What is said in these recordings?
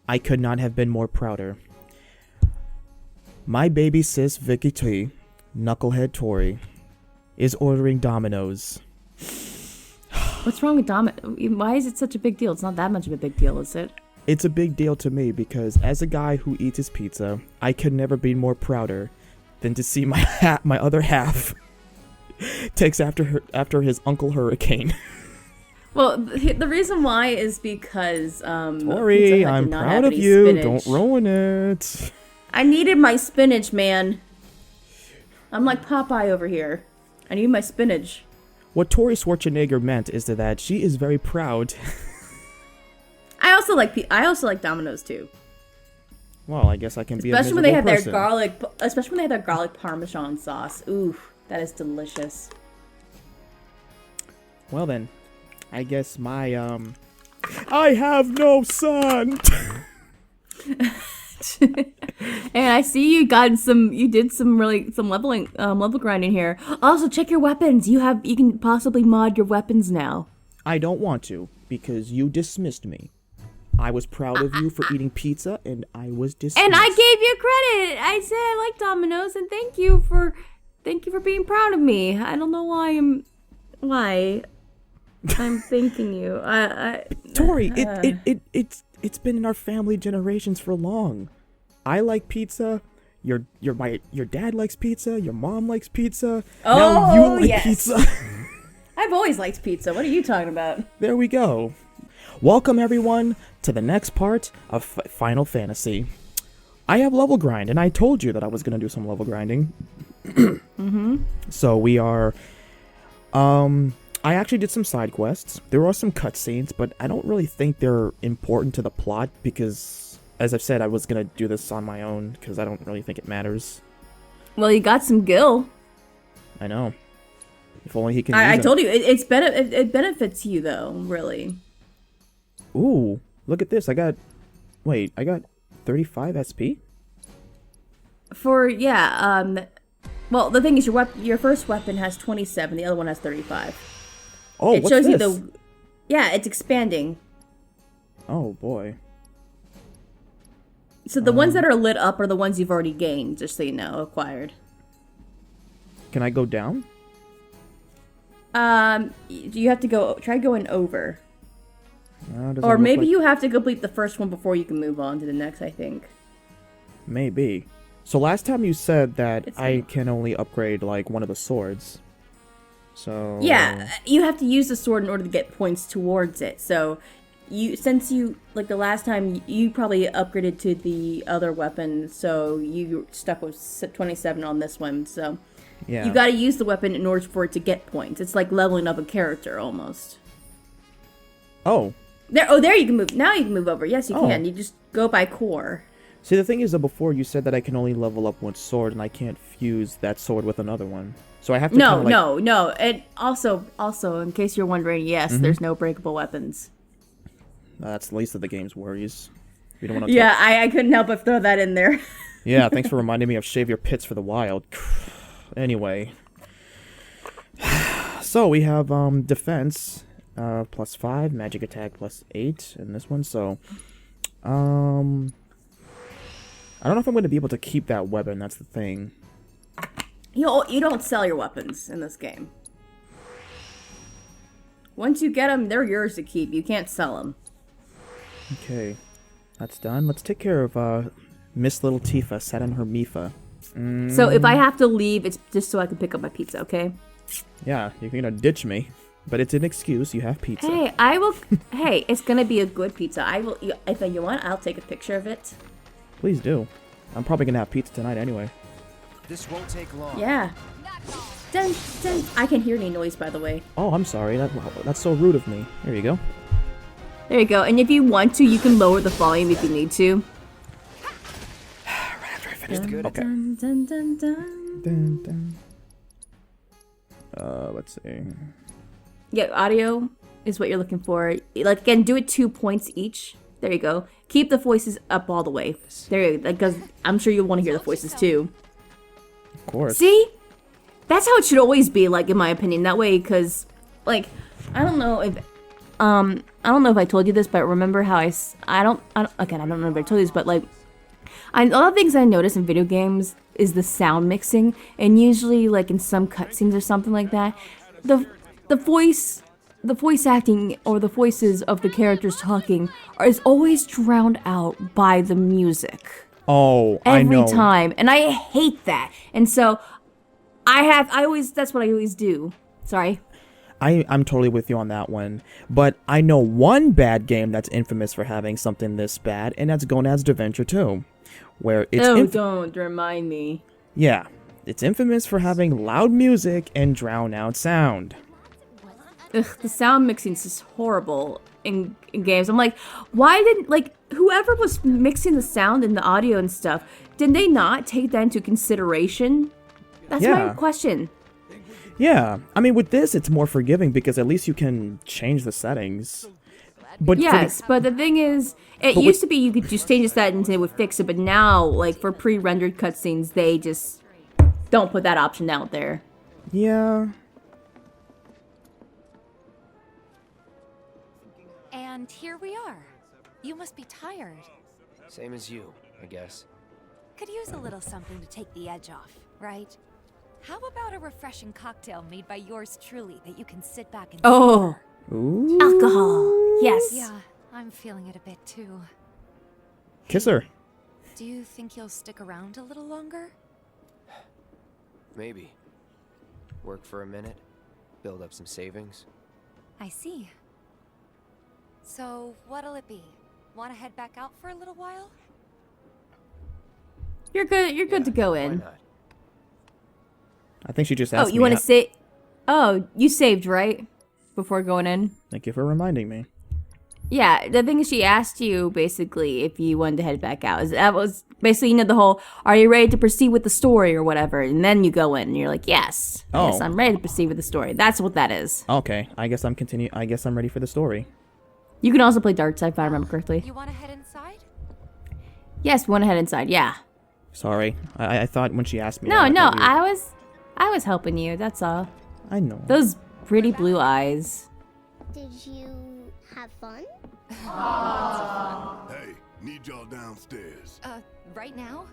I could not have been more prouder. My baby sis Vicky T, Knucklehead Tori, is ordering Domino's. What's wrong with Why is it such a big deal? It's not that much of a big deal, is it? It's a big deal to me because as a guy who eats his pizza, I could never be more prouder than to see my other half takes after his Uncle Hurricane. Well, the reason why is because Tori, I'm proud of you. Spinach. Don't ruin it. I needed my spinach, man. I'm like Popeye over here. I need my spinach. What Tori Schwarzenegger meant is that she is very proud. I also like Domino's too. Well, I guess I can be especially when they have their garlic parmesan sauce. Ooh, that is delicious. Well then, I guess my I have no son. And I see you did some level grinding here. Also, check your weapons. You can possibly mod your weapons now. I don't want to because you dismissed me. I was proud of you for eating pizza, and I was dismissed. And I gave you credit. I said I like Domino's, and thank you for being proud of me. I don't know why I'm thanking you. Tori, it's been in our family generations for long. I like pizza. Your dad likes pizza. Your mom likes pizza. Oh, now you like pizza. I've always liked pizza. What are you talking about? There we go. Welcome everyone to the next part of Final Fantasy. I have level grind, and I told you that I was gonna do some level grinding. Mm-hmm. So we are. I actually did some side quests. There are some cutscenes, but I don't really think they're important to the plot because, as I've said, I was gonna do this on my own because I don't really think it matters. Well, you got some gil. I know. If only he can. I told you it benefits you though, really. Ooh, look at this. I got 35 SP? Well, the thing is your first weapon has 27, the other one has 35. Oh, it what's shows this? you it's expanding. Oh boy. So the ones that are lit up are the ones you've already gained, just so you know, acquired. Can I go down? You have to try going over. Or maybe you have to complete the first one before you can move on to the next, I think. Maybe. So last time you said that I can only upgrade, like, one of the swords. So... Yeah, you have to use the sword in order to get points towards it. So, the last time, you probably upgraded to the other weapon, so you stuck with 27 on this one, so... Yeah. You gotta use the weapon in order for it to get points. It's like leveling up a character, almost. Oh. There you can move. Now you can move over. Yes, you can. You just go by core. See, the thing is that before you said that I can only level up one sword and I can't fuse that sword with another one. So I have to No. And also, in case you're wondering, yes, there's no breakable weapons. That's the least of the game's worries. We don't want to I couldn't help but throw that in there. Yeah, thanks for reminding me of Shave Your Pits for the Wild. Anyway. So we have defense +5, magic attack +8 in this one, so I don't know if I'm going to be able to keep that weapon, that's the thing. You don't sell your weapons in this game. Once you get them, they're yours to keep. You can't sell them. Okay, that's done. Let's take care of Miss Little Tifa sat in her Mifa. So if I have to leave, it's just so I can pick up my pizza, okay? Yeah, you're gonna ditch me, but it's an excuse. You have pizza. Hey, I will. Hey, it's gonna be a good pizza. I will. If you want, I'll take a picture of it. Please do. I'm probably gonna have pizza tonight anyway. This won't take long. Yeah. Dun, dun. I can hear any noise, by the way. Oh, I'm sorry. That's so rude of me. There you go. There you go. And if you want to, you can lower the volume if you need to. Right after I finish the Okay. Dun, dun, dun, dun. Dun, dun. Let's see. Yeah, audio is what you're looking for. Like, again, do it 2 points each. There you go. Keep the voices up all the way. There you go. Because I'm sure you'll want to hear the voices too. Of course. See? That's how it should always be, like, in my opinion. That way, because, like, I don't know if I don't know if I told you this, but remember how I don't know if I told you this, but like, a lot of things I notice in video games is the sound mixing, and usually like in some cutscenes or something like that, the voice acting or the voices of the characters talking is always drowned out by the music. Oh, I know. Every time, and I hate that. And so that's what I always do. Sorry. I'm totally with you on that one. But I know one bad game that's infamous for having something this bad, and that's Gonad's Adventure 2. Where it's don't remind me. Yeah, it's infamous for having loud music and drown out sound. Ugh, the sound mixing is just horrible in games. I'm like, why didn't, like, whoever was mixing the sound and the audio and stuff, did they not take that into consideration? That's my question. Yeah, I mean, with this, it's more forgiving because at least you can change the settings. But yes, but the thing is, it used to be you could just change the settings and it would fix it, but now, like, for pre-rendered cutscenes, they just don't put that option out there. Yeah. And here we are. You must be tired. Same as you, I guess. Could use a little something to take the edge off, right? How about a refreshing cocktail made by yours truly that you can sit back and savor? Ooh. Alcohol. Yes. Yeah, I'm feeling it a bit too. Kiss her. Do you think you'll stick around a little longer? Maybe. Work for a minute, build up some savings. I see. So, what'll it be? Want to head back out for a little while? You're good to go in. Why not? I think she just asked me. Oh, you want to say? Oh, you saved, right? Before going in? Thank you for reminding me. Yeah, the thing is she asked you, basically, if you wanted to head back out. That was basically, you know, the whole, are you ready to proceed with the story or whatever? And then you go in and you're like, yes. Oh. Yes, I'm ready to proceed with the story. That's what that is. Okay, I guess I'm ready for the story. You can also play darts, if I remember correctly. You want to head inside? Yes, we want to head inside, yeah. Sorry, I thought when she asked me. No, I was helping you, that's all. I know. Those pretty blue eyes. Did you have fun? Hey, need y'all downstairs. Right now?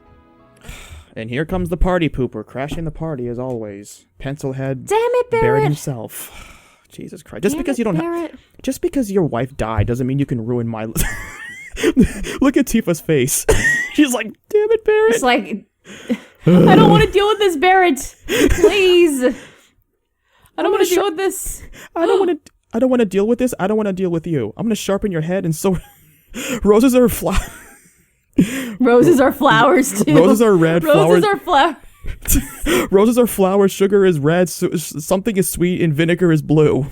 And here comes the party pooper, crashing the party as always. Pencilhead. Damn it, Barrett! Barrett himself. Jesus Christ! Just because you don't have, just because your wife died doesn't mean you can ruin my. Look at Tifa's face. She's like, "Damn it, Barrett!" It's like, I don't want to deal with this, Barrett. Please, I don't want to deal with this. I don't want to deal with this. I don't want to deal with you. I'm gonna sharpen your head, and so roses are Roses are flowers too. Roses are red. Roses are flowers. Roses are flowers. Sugar is red. Something is sweet, and vinegar is blue.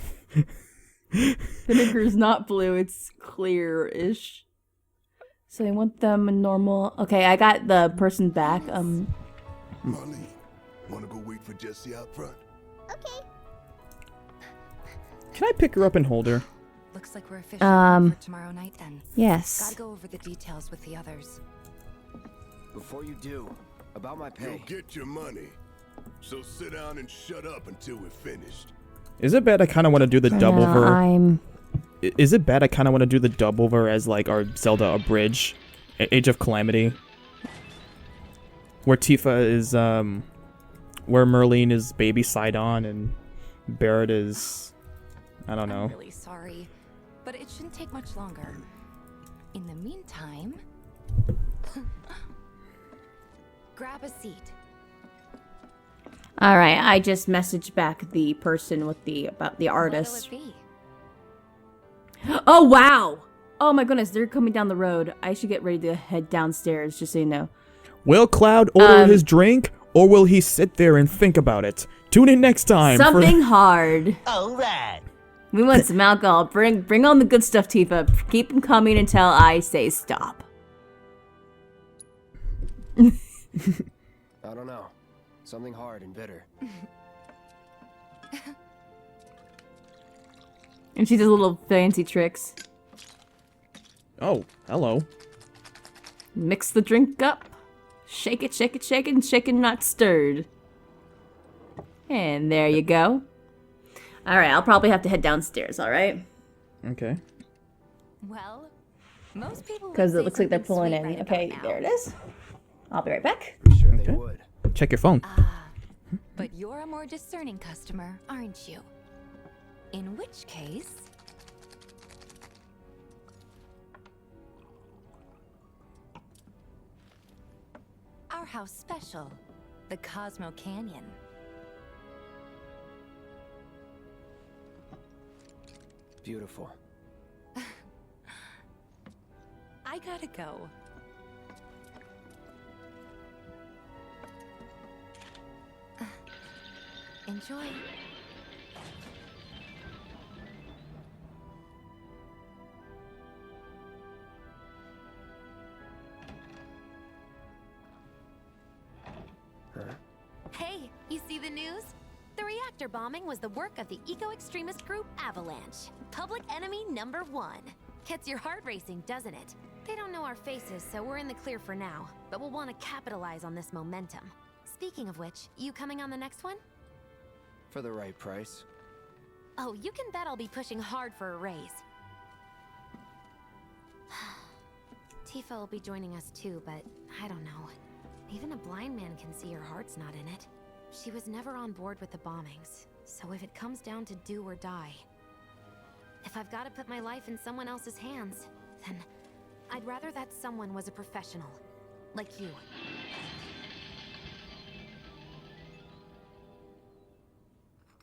Vinegar is not blue. It's clear-ish. So I want them normal. Okay, I got the person back. Marlene, wanna go wait for Jessie out front? Okay. Can I pick her up and hold her? Looks like we're officially for tomorrow night then. Yes. Gotta go over the details with the others. Before you do, about my pay. You'll get your money. So sit down and shut up until we're finished. Is it bad? I kind of want to do the dub over. I'm. Is it bad? I kind of want to do the dub over as like our Zelda Abridge, Age of Calamity, where Tifa is where Merlene is baby Sidon and Barrett is, I don't know. I'm really sorry, but it shouldn't take much longer. In the meantime, grab a seat. All right, I just messaged back the person with about the artist. What'll it be? Oh wow! Oh my goodness, they're coming down the road. I should get ready to head downstairs, just so you know. Will Cloud order his drink, or will he sit there and think about it? Tune in next time. Something hard. All right. We want some alcohol. Bring on the good stuff, Tifa. Keep them coming until I say stop. I don't know. Something hard and bitter. And she does little fancy tricks. Oh, hello. Mix the drink up. Shake it, shake it, shake it, and shaken, not stirred. And there you go. Alright, I'll probably have to head downstairs, alright? Okay. Well, most people would Because it say looks like they're something pulling sweet in. right Okay, about there it now. is. I'll be right back. Sure they Okay. would. Check your phone. But you're a more discerning customer, aren't you? In which case... Our house special, the Cosmo Canyon. Beautiful. I gotta go. Enjoy. Hey, you see the news? The reactor bombing was the work of the eco-extremist group Avalanche. Public enemy #1. Gets your heart racing, doesn't it? They don't know our faces, so we're in the clear for now. But we'll want to capitalize on this momentum. Speaking of which, you coming on the next one? For the right price. Oh, you can bet I'll be pushing hard for a raise. Tifa will be joining us too, but I don't know. Even a blind man can see her heart's not in it. She was never on board with the bombings, so if it comes down to do or die, if I've got to put my life in someone else's hands, then I'd rather that someone was a professional, like you.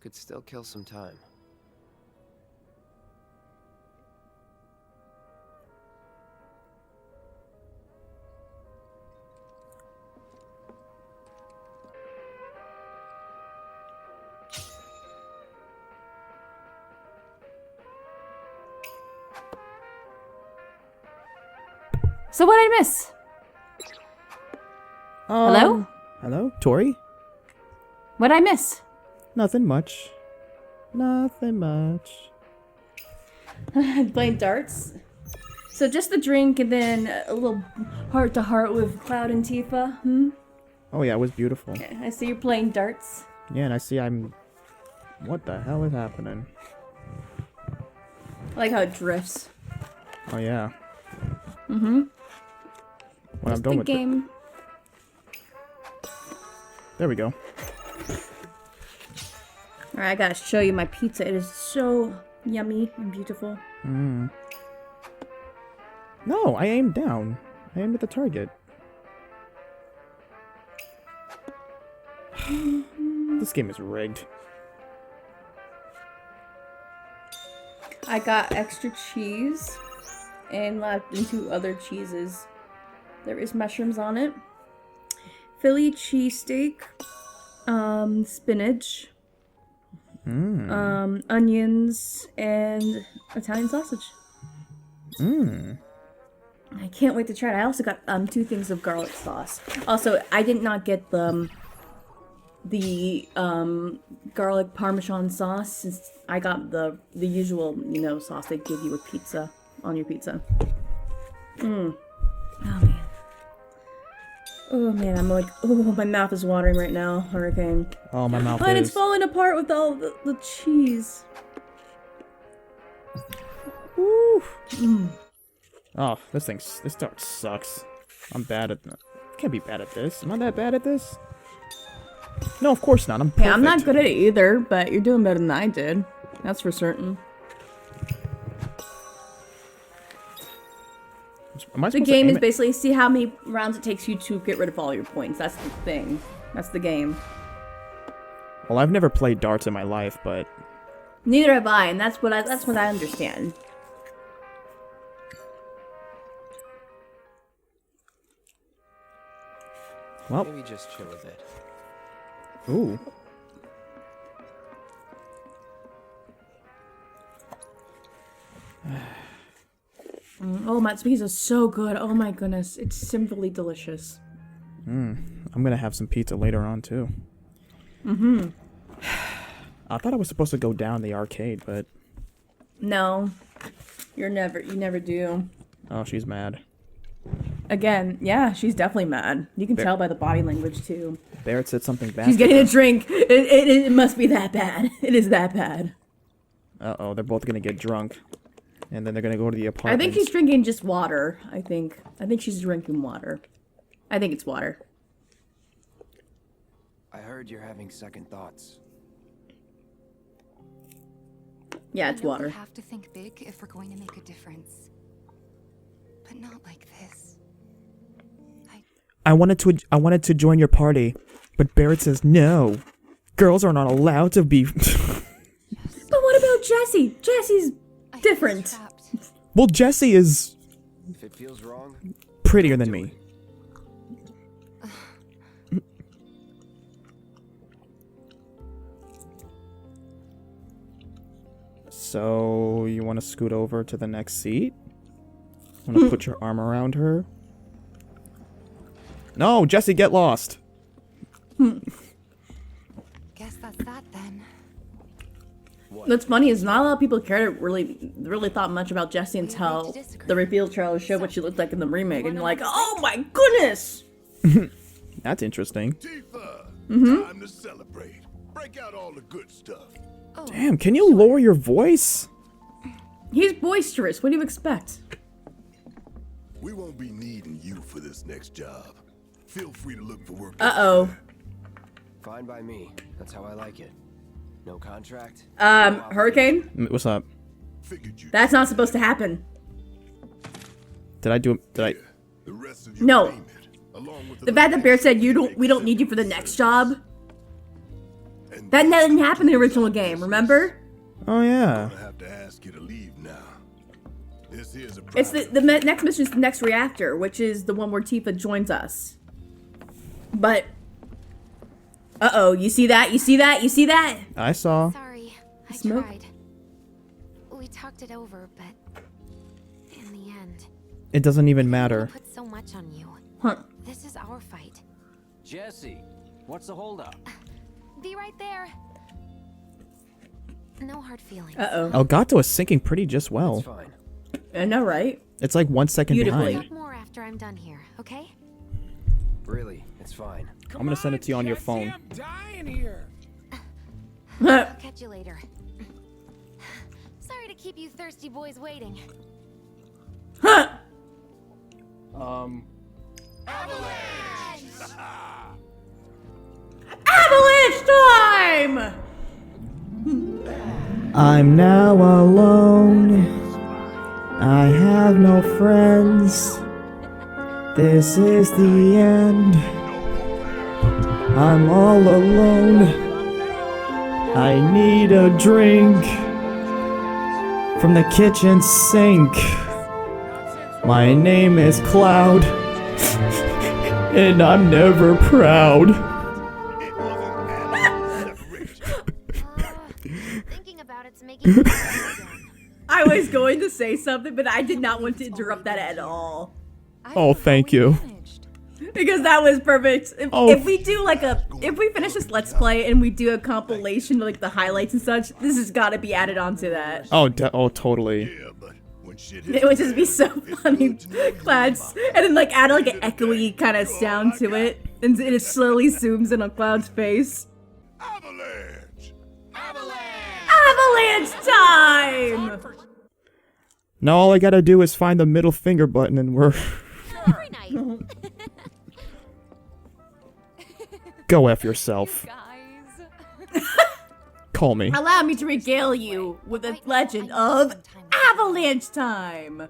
Could still kill some time. So what did I miss? Hello? Hello? Tori? What did I miss? Nothing much. Nothing much. Playing darts. So just the drink and then a little heart to heart with Cloud and Tifa. Oh yeah, it was beautiful. Okay, I see you're playing darts. Yeah, and I see I'm... What the hell is happening? I like how it drifts. Oh yeah. Mm-hmm. When I'm Just done the with game. There we go. Alright, I gotta show you my pizza. It is so yummy and beautiful. No, I aimed down. I aimed at the target. This game is rigged. I got extra cheese and lapped into other cheeses. There is mushrooms on it. Philly cheesesteak, spinach, onions, and Italian sausage. I can't wait to try it. I also got 2 things of garlic sauce. Also, I did not get the garlic parmesan sauce, since I got the usual, sauce they give you with pizza on your pizza. Oh man, I'm like, my mouth is watering right now. Hurricane. Oh, my mouth And is... it's falling apart with all the cheese. Woo. Oh, this dart sucks. I'm bad at that. Can't be bad at this. Am I that bad at this? No, of course not. I'm perfect. Yeah, I'm not good at it either, but you're doing better than I did. That's for certain. Am I The supposed to game aim is it? basically see how many rounds it takes you to get rid of all your points. That's the thing. That's the game. Well, I've never played darts in my life, but... Neither have I, and that's what I understand. Well, Maybe just chill with it. ooh. Oh, my pizza is so good. Oh my goodness, it's simply delicious. I'm gonna have some pizza later on, too. I thought I was supposed to go down the arcade, but... No, you never do. Oh, she's mad. Again, yeah, she's definitely mad. You can There- tell by the body language too. Barrett said something bad. She's getting a drink. It must be that bad. It is that bad. Uh-oh, they're both gonna get drunk. and then they're gonna go to the I apartment. think she's drinking just water. I think she's drinking water. I think it's water. I heard you're having second thoughts. Yeah, it's I know water. We have to think big if we're going to make a difference. But not like this. I wanted to join your party, but Barrett says no. Girls are not allowed to be. But what about Jessie? Jesse's I feel different. trapped. Well, Jessie is If it feels wrong, prettier than me. So, you want to scoot over to the next seat? Want to put your arm around her? No, Jessie, get lost. Guess that's that then. What's funny is not a lot of people cared really thought much about Jessie until the reveal trailer showed what she looked like in the remake, and you're like, oh my goodness! That's interesting. Tifa, time to celebrate. Break out all the good stuff. Damn, can you lower your voice? He's boisterous. What do you expect? We won't be needing you for this next job. Feel free to look for work. Uh-oh. fine by me. That's how I like it. No contract. Hurricane? What's up? Figured you. That's not supposed to happen. Did I do it? Did I? The rest of your No. payment, along with The fact that Bear said we don't need you for the next job. That didn't happen in the original game, remember? Oh, yeah. I'm gonna have to ask you to leave now. This here's a It's private the next mission is the next reactor, which is the one where Tifa joins us. But uh-oh, you see that? You see that? You see that? I saw. Sorry, I Smoke? tried. We talked it over, but in the end, It doesn't even I matter. put so much on you. Huh. This is our fight. Jessie, what's the holdup? Be right there. No hard feelings. Uh-oh. Elgato is syncing pretty just It's well. fine. I know, right? It's like 1 second Beautifully. behind. Talk more after I'm done here, okay? Really, it's fine. I'm gonna send it to you on your phone. I'm dying here. I'll catch you later. Sorry to keep you thirsty boys waiting. Huh. Avalanche time! I'm now alone. I have no friends. This is the end. I'm all alone. I need a drink from the kitchen sink. My name is Cloud, and I'm never proud. It wasn't an separation. Thinking about it's making me again. I was going to say something, but I did not want to interrupt that at all. Oh, thank you. Because that was perfect. Oh. If we do like if we finish this Let's Play and we do a compilation of like the highlights and such, this has got to be added onto that. Oh, totally. Yeah, but when shit It hits would just be so the fan, funny. it's good to know Cloud's, about and then like add like an echoey kind of sound to it, and it slowly zooms in on Cloud's face. Avalanche! Avalanche time! Now all I gotta do is find the middle finger button and we're... Every night. Go F yourself. Guys. Call me. Allow me to regale you with the legend of Avalanche time.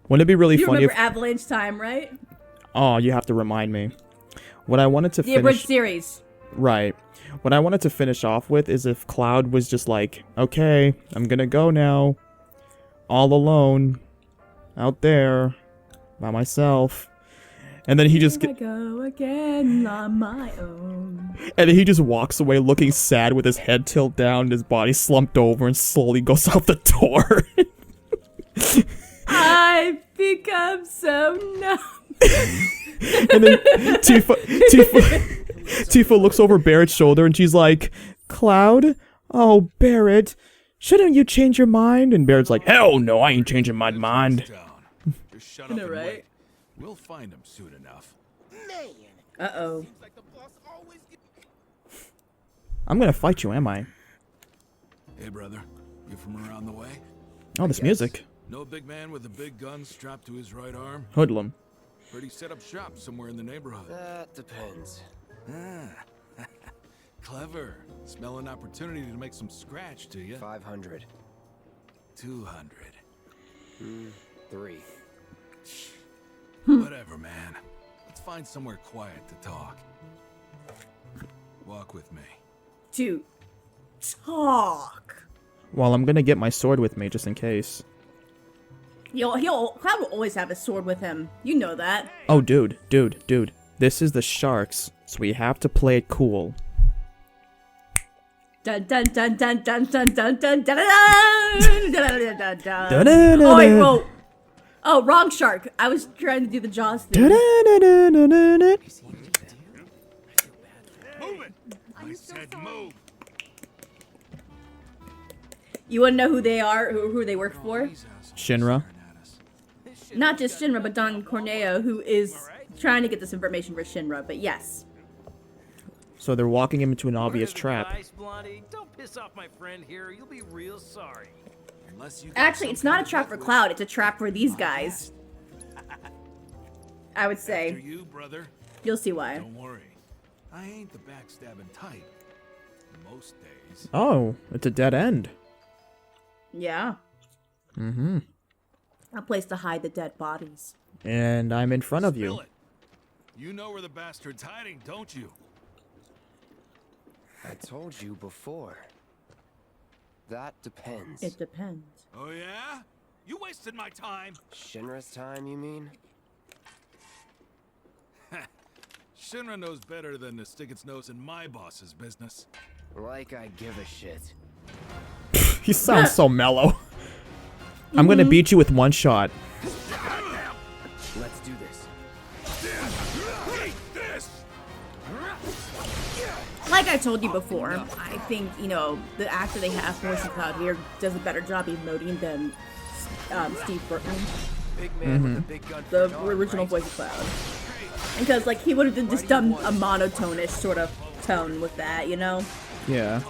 Wouldn't it be really You funny remember if... Avalanche time, right? Oh, you have to remind me. What I wanted to The abridged finish... series. Right. What I wanted to finish off with is if Cloud was just like, okay, I'm gonna go now. All alone. Out there. By myself. And then he just Here I go again on my own. and then he just walks away looking sad with his head tilt down and his body slumped over and slowly goes out the door. I've become so numb. And then Tifa looks over Barrett's shoulder and she's like, Cloud? Oh, Barrett, shouldn't you change your mind? And Barrett's like, hell no, I ain't changing my mind. Just shut I up know, and right? wait. We'll find him soon enough. Uh-oh. I'm gonna fight you, am I? Hey, brother. You from around the way? Oh, this music. No big man with a big gun strapped to his right arm. Hoodlum. Pretty set up shop somewhere in the neighborhood. That depends. Ah. Clever. Smell an opportunity to make some scratch, do you? 500. 200. 3. Whatever, man. Let's find somewhere quiet to talk. Walk with me. To talk. Well, I'm gonna get my sword with me just in case. Cloud will always have a sword with him. You know that. Oh, dude. This is the Sharks, so we have to play it cool. Dun dun dun dun dun dun dun dun dun dun dun dun. Oh wait, whoa. Oh, wrong shark. I was trying to do the Jaws thing. Move it! I said move! You wanna know who they are? Who they work for? Shinra. Not just Shinra, but Don Corneo, who is trying to get this information for Shinra. But yes. So they're walking him into an obvious trap. Don't piss off my friend here. You'll be real sorry. Actually, it's not a trap for Cloud. It's a trap for these guys. I would say. You, brother. You'll see why. Don't worry. I ain't the backstabbing type. Most days. Oh, it's a dead end. Yeah. Mm-hmm. A place to hide the dead bodies. And I'm in front of you. Spill it. You know where the bastard's hiding, don't you? I told you before. That depends. It depends. Oh yeah? You wasted my time. Shinra's time, you mean? Shinra knows better than to stick its nose in my boss's business. Like I give a shit. He sounds so mellow. I'm gonna beat you with one shot. Let's do this. Like I told you before, I think, you know, the actor they have voicing Cloud here does a better job emoting than Steve Burton, Big man with a big gun for the an arm, original right? voice of Cloud. Because, like, he would have just done a monotonish sort of tone with that, you know? Yeah.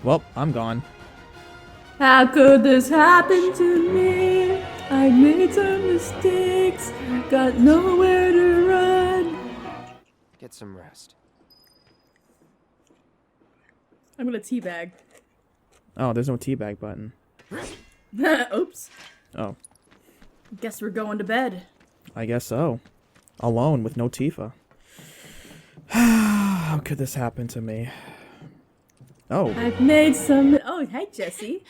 Well, I'm gone. How could this happen to me? I made some mistakes, got nowhere to run. Get some rest. I'm gonna teabag. Oh, there's no teabag button. Oops. Oh, Guess we're going to bed. I guess so. Alone with no Tifa. How could this happen to me? Oh. I've made some. Oh, hey, Jessie.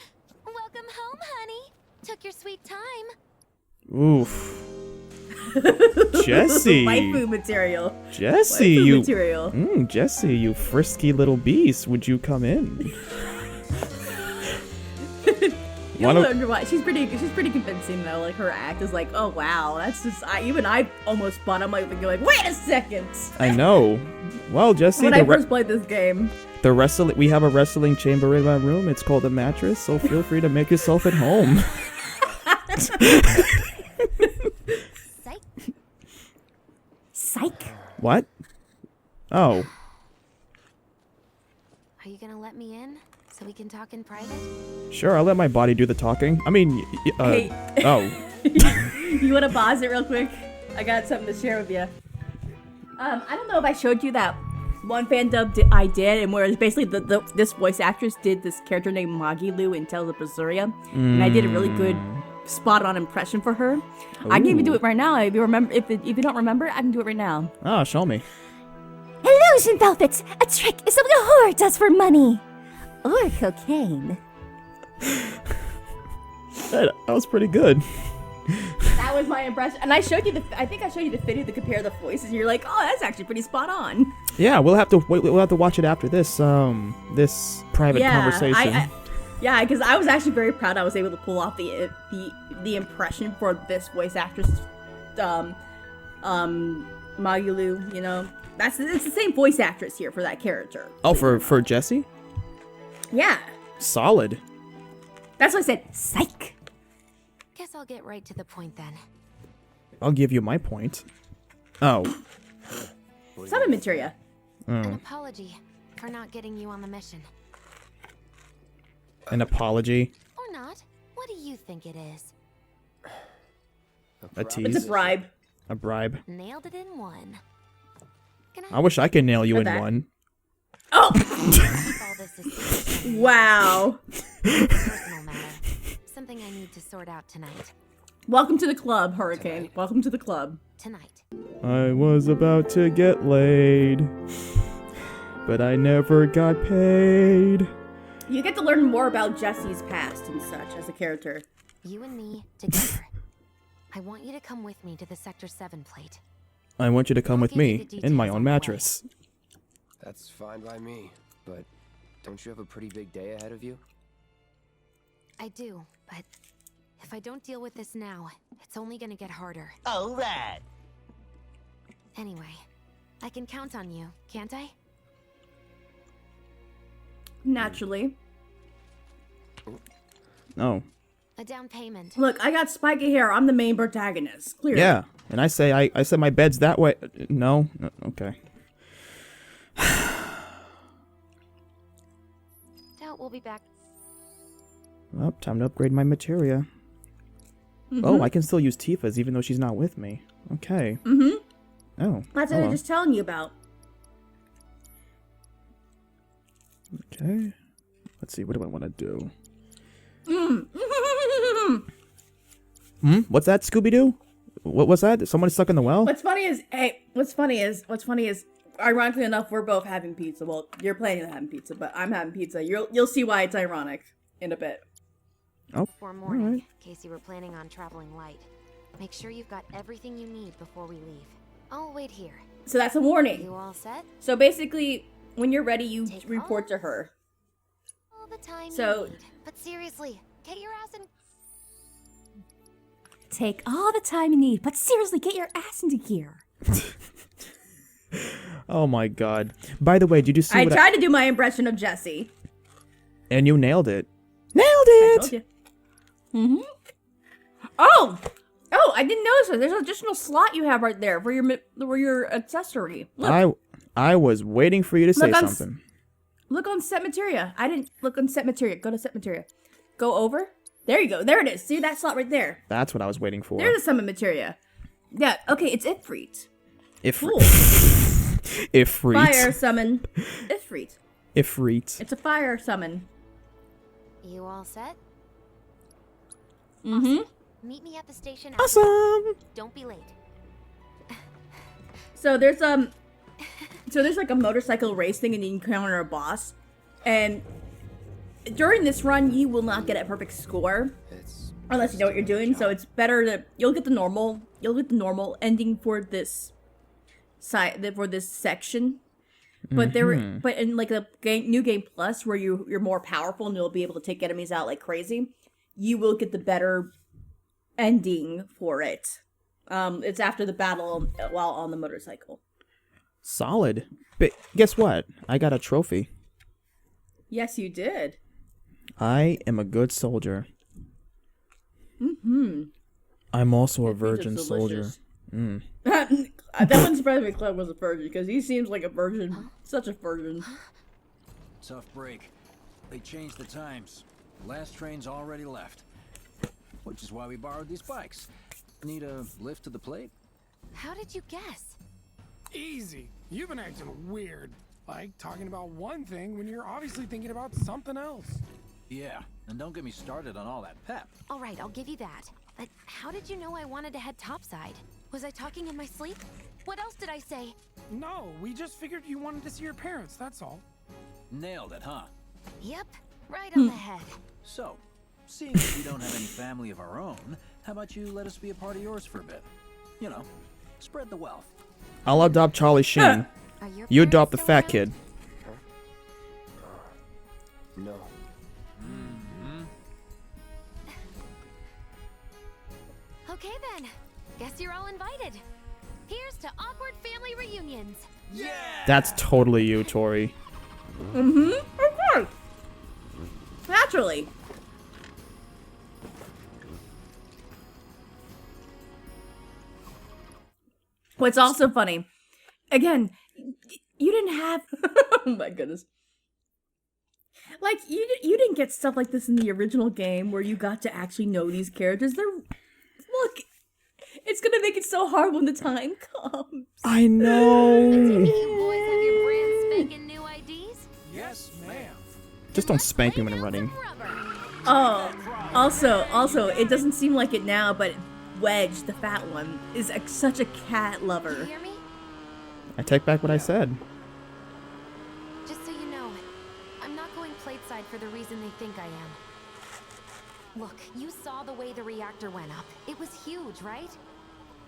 Welcome home, honey. Took your sweet time. Oof. Jessie. Waifu material. Jessie, Waifu you. material. Jessie, you frisky little beast. Would you come in? You'll wonder why. She's pretty convincing though. Like her act is like, oh wow, that's just. I almost bought. I'm like, wait a second. I know. Well, Jessie, When I first played this game. we have a wrestling chamber in my room. It's called a mattress, so feel free to make yourself at home. Psych. Psych. What? Oh. Are you gonna let me in so we can talk in private? Sure, I'll let my body do the talking. I mean, Hey. Oh. You want to pause it real quick? I got something to share with you. I don't know if I showed you that one fan dub I did, and where it's basically this voice actress did this character named Magilu in Tales of Berseria, and I did a really good spot-on impression for her. Ooh. I can even do it right now. If you remember, if you don't remember, I can do it right now. Oh, show me. Illusion velvet! A trick is something a whore does for money! Or cocaine. That was pretty good. That was my impression, and I showed you I think I showed you the video to compare the voices, and you're like, oh, that's actually pretty spot on. Yeah, we'll have to watch it after this this private conversation. Yeah, because I was actually very proud I was able to pull off the impression for this voice actress, Magilu. You know, it's the same voice actress here for that character. Oh, for Jessie? Yeah. Solid. That's what I said. Psych. Guess I'll get right to the point then. I'll give you my point. Oh. Summon materia. An apology. for not getting you on the mission. An apology. Or not. What do you think it is? A tease. It's a bribe. A bribe. Nailed it in one. I wish I could nail you in that. one. Oh! All this is Wow. personal matter. Something I need to sort out tonight. Welcome to the club, Hurricane. Welcome to the club. Tonight. I was about to get laid, but I never got paid. You get to learn more about Jessie's past and such as a character. You and me together. I want you to come with me to the Sector 7 plate. I want you to come I'll with give you me the in my details own on the way. mattress. That's fine by me, but don't you have a pretty big day ahead of you? I do, but if I don't deal with this now, it's only gonna get harder. All right. Anyway, I can count on you, can't I? Naturally. Oh. A down payment. Look, I got spiky hair. I'm the main protagonist. Clearly. Yeah, and I said my bed's that way. No? Okay. Doubt we'll be back. Well, time to upgrade my materia. Oh, I can still use Tifa's even though she's not with me. Okay. Mm-hmm. Oh. That's what I was just telling you about. Okay. Let's see, what do I want to do? What's that, Scooby-Doo? What was that? Someone stuck in the well? What's funny is, ironically enough, we're both having pizza. Well, you're planning on having pizza, but I'm having pizza. You'll see why it's ironic in a bit. Oh, For morning, alright. in case you were planning on traveling light. Make sure you've got everything you need before we leave. I'll wait here. So that's a warning. You all set? So basically, when you're ready, you Take report off. to her. All the time So- you need. But seriously, get your ass in. Take all the time you need, but seriously, get your ass into gear. Oh my god. By the way, did you see I what tried to do my impression of Jessie. And you nailed it. Nailed I told it! you. Oh, I didn't notice it. There's an additional slot you have right there for your accessory. Look, I was waiting for you to say Look on something. look on set materia. I didn't look on set materia. Go to set materia. Go over. There you go. There it is. See that slot right there. That's what I was waiting for. There's a summon materia. Yeah. Okay. It's Ifrit. Ifrit. Cool. Ifrit. Fire summon. Ifrit. Ifrit. It's a fire summon. You all set? Mm-hmm. Meet me at the station. Awesome! Don't be late. So there's like a motorcycle race thing, and you encounter a boss. And during this run, you will not get a perfect score unless you know what you're doing. So it's better to you'll get the normal ending for this section. But but in like a new game plus where you're more powerful and you'll be able to take enemies out like crazy, you will get the better ending for it. It's after the battle while on the motorcycle. Solid. But guess what? I got a trophy. Yes, you did. I am a good soldier. Mm-hmm. I'm also a These are virgin soldier. delicious. That wouldn't surprise me if Clem was a virgin, because he seems like a virgin. Such a virgin. Tough break. They changed the times. The last train's already left. Which is why we borrowed these bikes. Need a lift to the plate? How did you guess? Easy. You've been acting weird. Like talking about one thing when you're obviously thinking about something else. Yeah, and don't get me started on all that pep. All right, I'll give you that. But how did you know I wanted to head topside? Was I talking in my sleep? What else did I say? No, we just figured you wanted to see your parents, that's all. Nailed it, huh? Yep, right on the head. So, seeing as we don't have any family of our own, how about you let us be a part of yours for a bit? You know, spread the wealth. I'll adopt Charlie Sheen. Are your You parents adopt the still fat around? kid. No. Okay then. Guess you're all invited. Here's to awkward family reunions. Yeah! That's totally you, Tori. Mm-hmm. Of course. Naturally. What's also funny, again, you didn't have. Oh my goodness. Like, you didn't get stuff like this in the original game where you got to actually know these characters. Look, it's gonna make it so hard when the time comes. I know. You boys have your brand spanking new IDs? Yes, ma'am. Just don't spank me when I'm running. Oh, also, it doesn't seem like it now, but Wedge, the fat one, is such a cat lover. You hear me? I take back what I said. Just so you know, I'm not going plateside for the reason they think I am. Look, you saw the way the reactor went up. It was huge, right?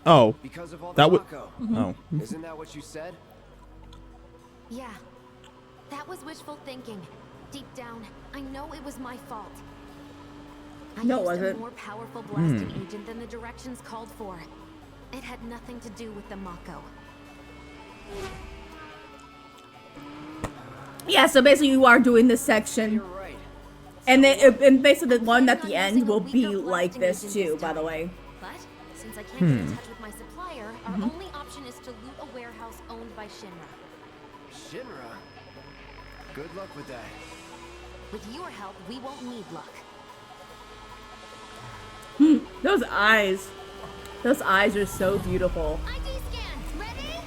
Oh, Because of all the that would. Mako. Oh, Isn't that what you said? Yeah. That was wishful thinking. Deep down, I know it was my fault. I No, used was a it? more powerful blasting agent than the directions called for. It had nothing to do with the Mako. Yeah, so basically you are doing this section. You're right. And basically the one at the end will be like this too, by the way. But since I can't get in touch with my supplier, our only option is to loot a warehouse owned by Shinra. Shinra? Good luck with that. With your help, we won't need luck. Those eyes. Those eyes are so beautiful. ID scan, ready?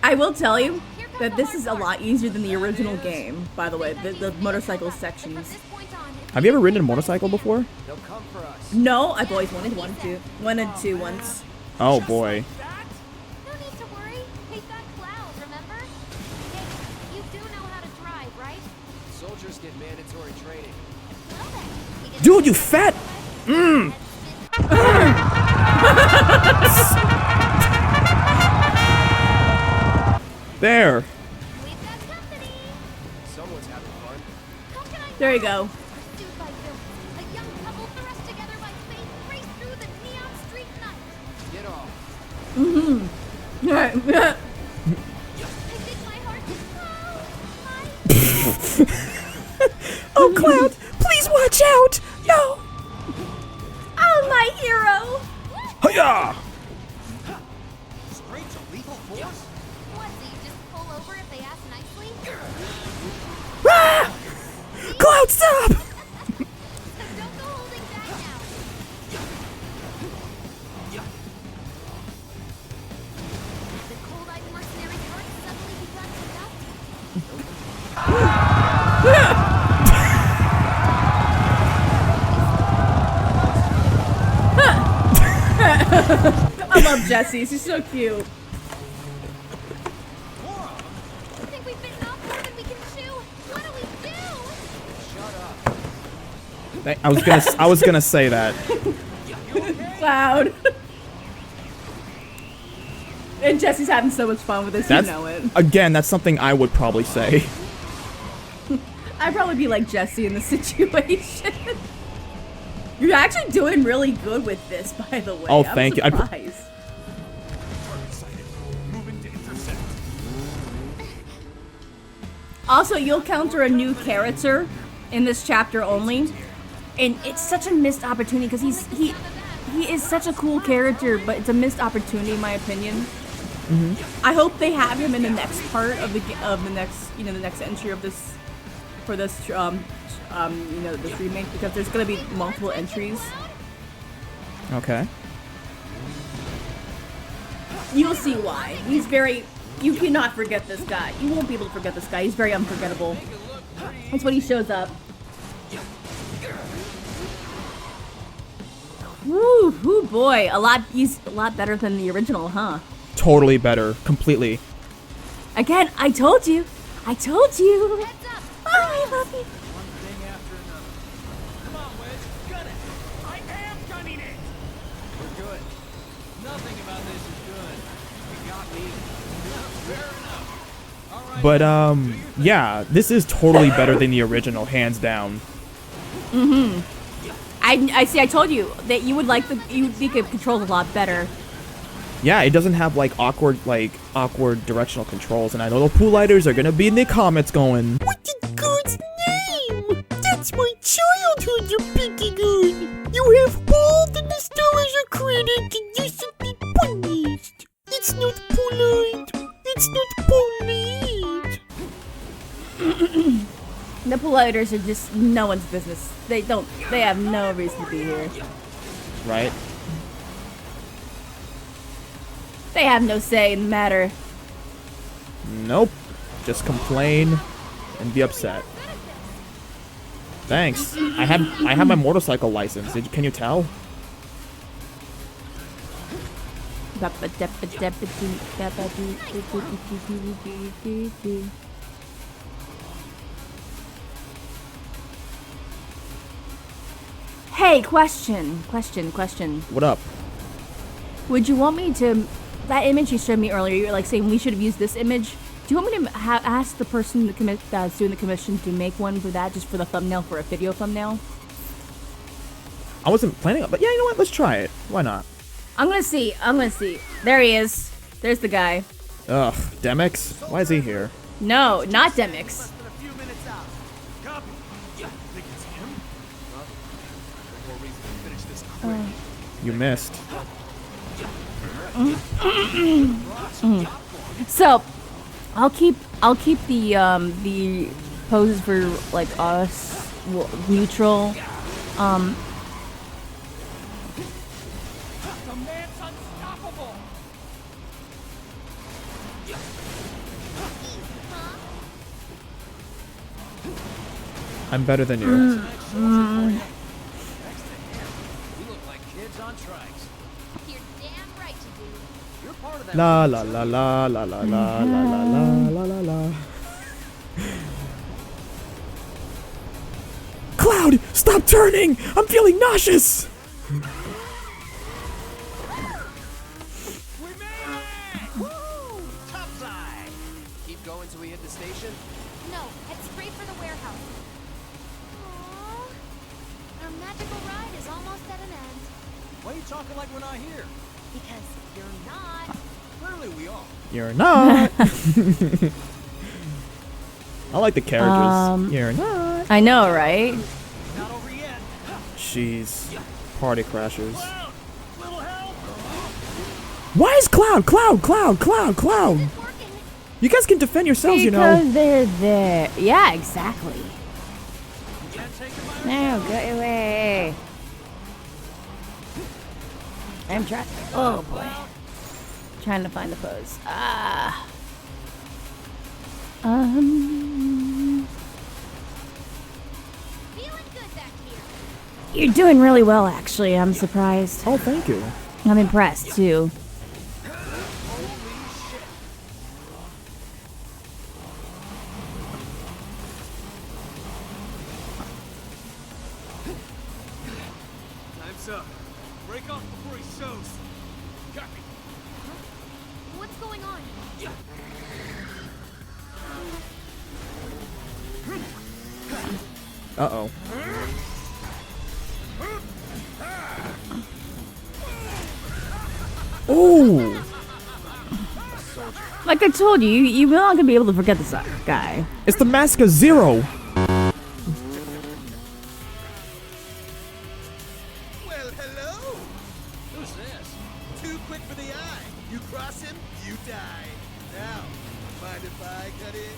I will tell you that this is a lot easier than the original game, by the way, the motorcycle sections. have you ever ridden a motorcycle before? They'll come for us. No, I've always wanted to once. Oh boy. No need to worry. Hey, that Cloud, remember? Hey, you do know how to drive, right? Soldiers get mandatory training. Well then, we get Dude, you fat. There. We've got company. Someone's having fun. How can I There you go. Pursued by villains, a young couple thrust together by fate race through the neon street night. Get off. I think my heart is Oh, Cloud, please watch out. No. Oh, my hero! Hiya! Straight to lethal force? What, so you just pull over if they ask nicely? Ah! Cloud, stop! So don't go holding back now. The cold-eyed mercenary's heart suddenly begun to I love Jessie. She's so cute. I think we've bitten off more than we can chew. What do we do? I was gonna say that. Cloud. And Jessie's having so much fun with this, That's you know it. again. That's something I would probably say. I'd probably be like Jessie in this situation. You're actually doing really good with this, by the way. Oh, I'm thank you. surprised. Also, you'll counter a new character in this chapter only, and it's such a missed opportunity because he is such a cool character, but it's a missed opportunity in my opinion. I hope they have him in the next part of the next the next entry of this for this this remake, because there's gonna be multiple entries. Okay. You'll see why. He's very. You cannot forget this guy. You won't be able to forget this guy. He's very unforgettable. That's when he shows up. Woo, whoo boy. He's a lot better than the original, huh? Totally better. Completely. Again, I told you. I told you. Heads up! Oh, I love you. One thing after another. Come on, Wedge, gun it! I am gunning it! We're good. Nothing about this is good. You got me. Fair enough. All right. But yeah, this is totally better than the original, hands down. I see. I told you that you would like you think it controls a lot better. Yeah, it doesn't have like awkward directional controls, and I know the pool lighters are gonna be in the comments going, "What the God's name? That's my childhood you're picking on. You have all the nostalgia credit, and you should be polite. It's not polite. The politers are just no one's business. They have no reason to be here. Right? They have no say in the matter. Nope. Just complain and be upset. Thanks. I have my motorcycle license. Can you tell? Hey, question. What up? Would you want me to... That image you showed me earlier, you were like saying we should have used this image. Do you want me to ask the person that's doing the commission to make one for that, just for the thumbnail, for a video thumbnail? I wasn't planning on, but yeah, you know what? Let's try it. Why not? I'm gonna see. There he is. There's the guy. Ugh, Demix? Why is he here? No, not Demix. You missed. So, I'll keep the poses for like us neutral. I'm better than you. We look like kids on trikes. You're damn right you do. You're part of that. La la la la la la la la la la la la. Cloud, stop turning! I'm feeling nauseous! We made it! Woo! Top side! Keep going till we hit the station? No, head straight for the warehouse. Aww. Our magical ride is almost at an end. Why are you talking like we're not here? Because you're not. Clearly we are. You're not! I like the characters. You're not. I know, right? Not over yet. Jeez. Party crashers. Cloud, little help. Why is Cloud? You guys can defend yourselves, you know. Because they're there. Yeah, exactly. Can't take it by No, go away. I'm trying. Oh boy. Trying to find the pose. Feeling good back here. You're doing really well, actually. I'm surprised. Oh, thank you. I'm impressed too. Time's up. Break off before he shows. Copy. What's going on? Uh-oh. Oh! Like I told you, you're not gonna be able to forget this guy. It's the Mask of Zero! Well, hello! Who's this? Too quick for the eye. You cross him, you die. Now, mind if I cut in?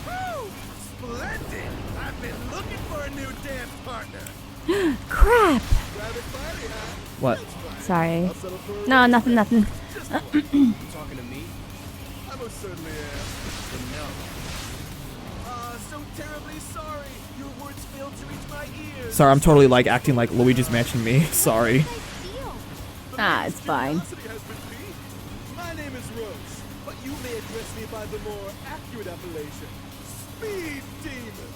Woo! Splendid! I've been looking for a new dance partner. Crap! Private party, huh? What? Sorry. I'll settle for a No, nothing. You talking to me? I most certainly am. Then no. So terribly sorry. Your words failed to reach my ears. Sorry, I'm totally like acting like Luigi's Mansion me. Sorry. It's fine. Curiosity has been piqued. My name is Rose, but you may address me by the more accurate appellation, Speed Demon.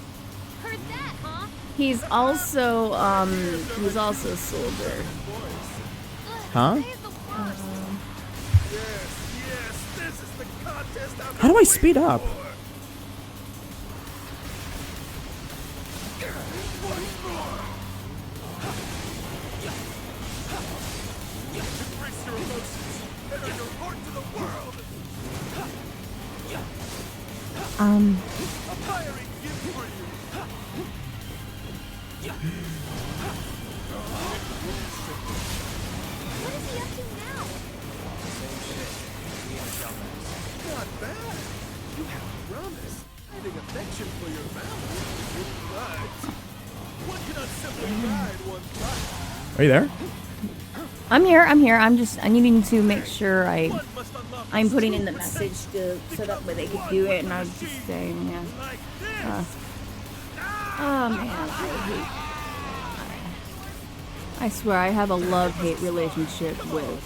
Heard that, huh? He's also a soldier. Huh? Yes, this is the contest I've How do I speed up? Embrace your emotions and are your heart to the world. A fiery gift for you. What is he up to now? bad. You have promise, finding affection for your family. But one cannot simply ride one bike. Are you there? I'm here. I'm needing to make sure I'm putting in the message so that way they could do it, and I was just saying, yeah. Oh man, I swear I have a love-hate relationship with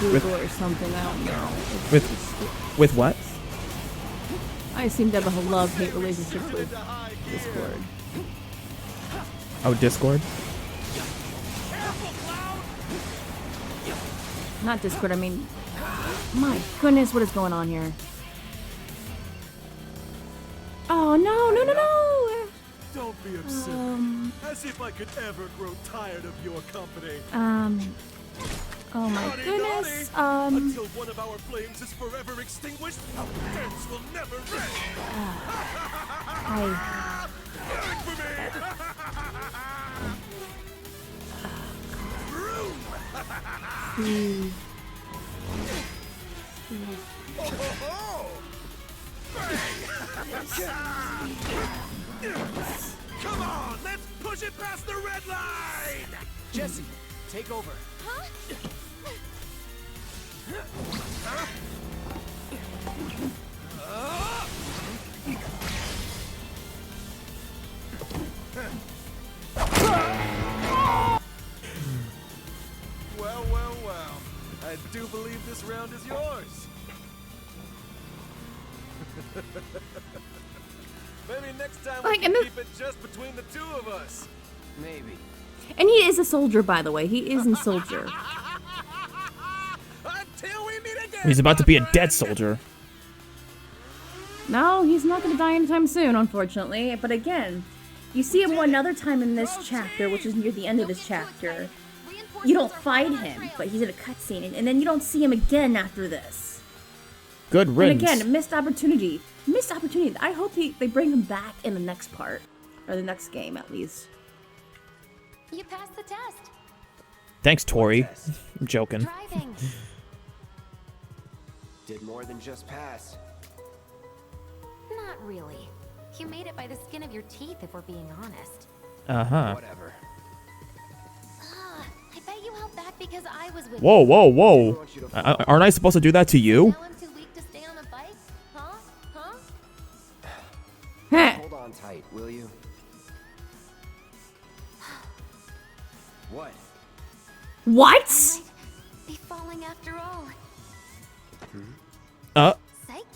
Google or something. I don't know. With what? I seem to have a love-hate relationship with Discord. Oh, Discord? Not Discord, I mean... My goodness, what is going on here? Oh, no! Don't be upset. As if I could ever grow tired of your company. Oh my goodness, Until one of our flames is forever extinguished, our friends will never rest. Work for me. Come on, let's push it past the red line! Jessie, take over. Well. I do believe this round is yours. Maybe next time we can keep it just between the two of us. Maybe. And he is a soldier, by the way. He is a soldier. Until we meet again. He's about to be a dead soldier. No, he's not going to die anytime soon, unfortunately. But again, you see him one other time in this chapter, which is near the end of this chapter. You don't fight him, but he's in a cutscene, and then you don't see him again after this. Good riddance. And again, missed opportunity. Missed opportunity. I hope they bring him back in the next part, or the next game at least. You passed the test. Thanks, Tori. I'm joking. Driving. Did more than just pass. Not really. You made it by the skin of your teeth, if we're being honest. Uh-huh. Whatever. I bet you held back because I was with Whoa, you. whoa, whoa. Aren't I supposed to do that to you? Now I'm too weak to stay on a bike? Huh? Hold on tight, will you? What? What? Be falling after all. Psych.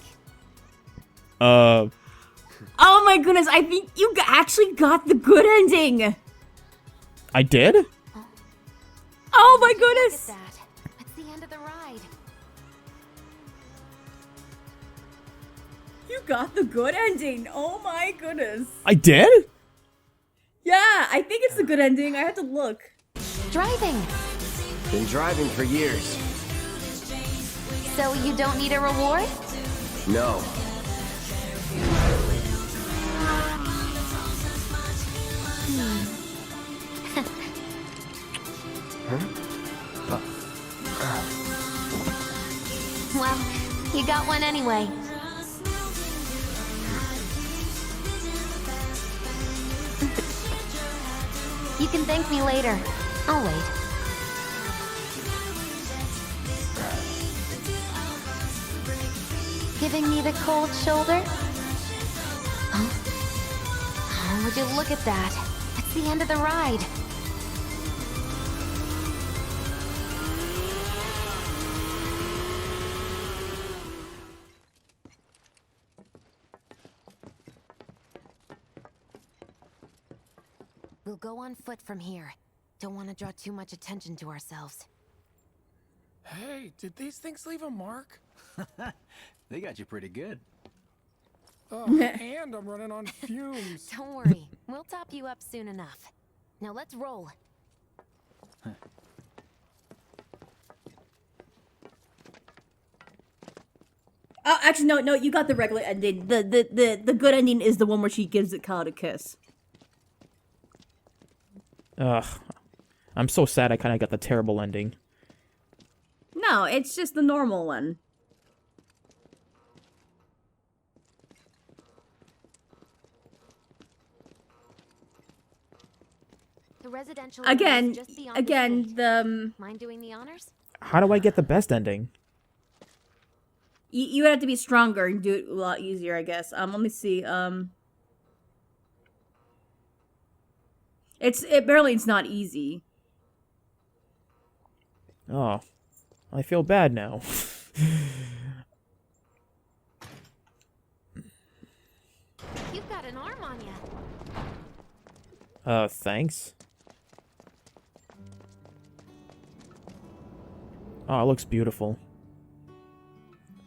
Oh my goodness, I think you actually got the good ending. I did? Oh my goodness. Look at that. It's the end of the ride. You got the good ending. Oh my goodness. I did? Yeah, I think it's the good ending. I have to look. Driving. Been driving for years. So you don't need a reward? No. Well, you got one anyway. You can thank me later. I'll wait. Giving me the cold shoulder? Huh? Oh, would you look at that? It's the end of the ride. We'll go on foot from here. Don't want to draw too much attention to ourselves. Hey, did these things leave a mark? They got you pretty good. And I'm running on fumes. Don't worry. We'll top you up soon enough. Now let's roll. Oh, actually, no, you got the regular ending. The good ending is the one where she gives it Kyle a kiss. Ugh. I'm so sad I kind of got the terrible ending. No, it's just the normal one. The residential Again, is just beyond the street. the Mind doing the honors? How do I get the best ending? you would have to be stronger and do it a lot easier, I guess. Let me see. Apparently it's not easy. Oh, I feel bad now. You've got an arm on you. Thanks. Oh, it looks beautiful.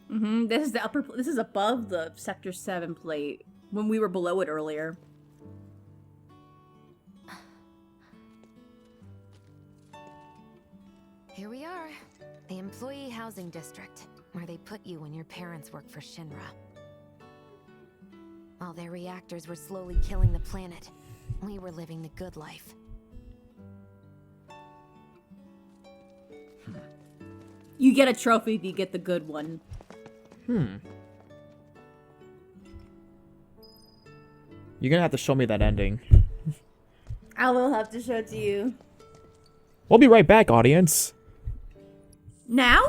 This is the upper. This is above the Sector 7 plate when we were below it earlier. Here we are. The employee housing district, where they put you when your parents work for Shinra. While their reactors were slowly killing the planet, we were living the good life. You get a trophy if you get the good one. You're gonna have to show me that ending. I will have to show it to you. We'll be right back, audience. Now?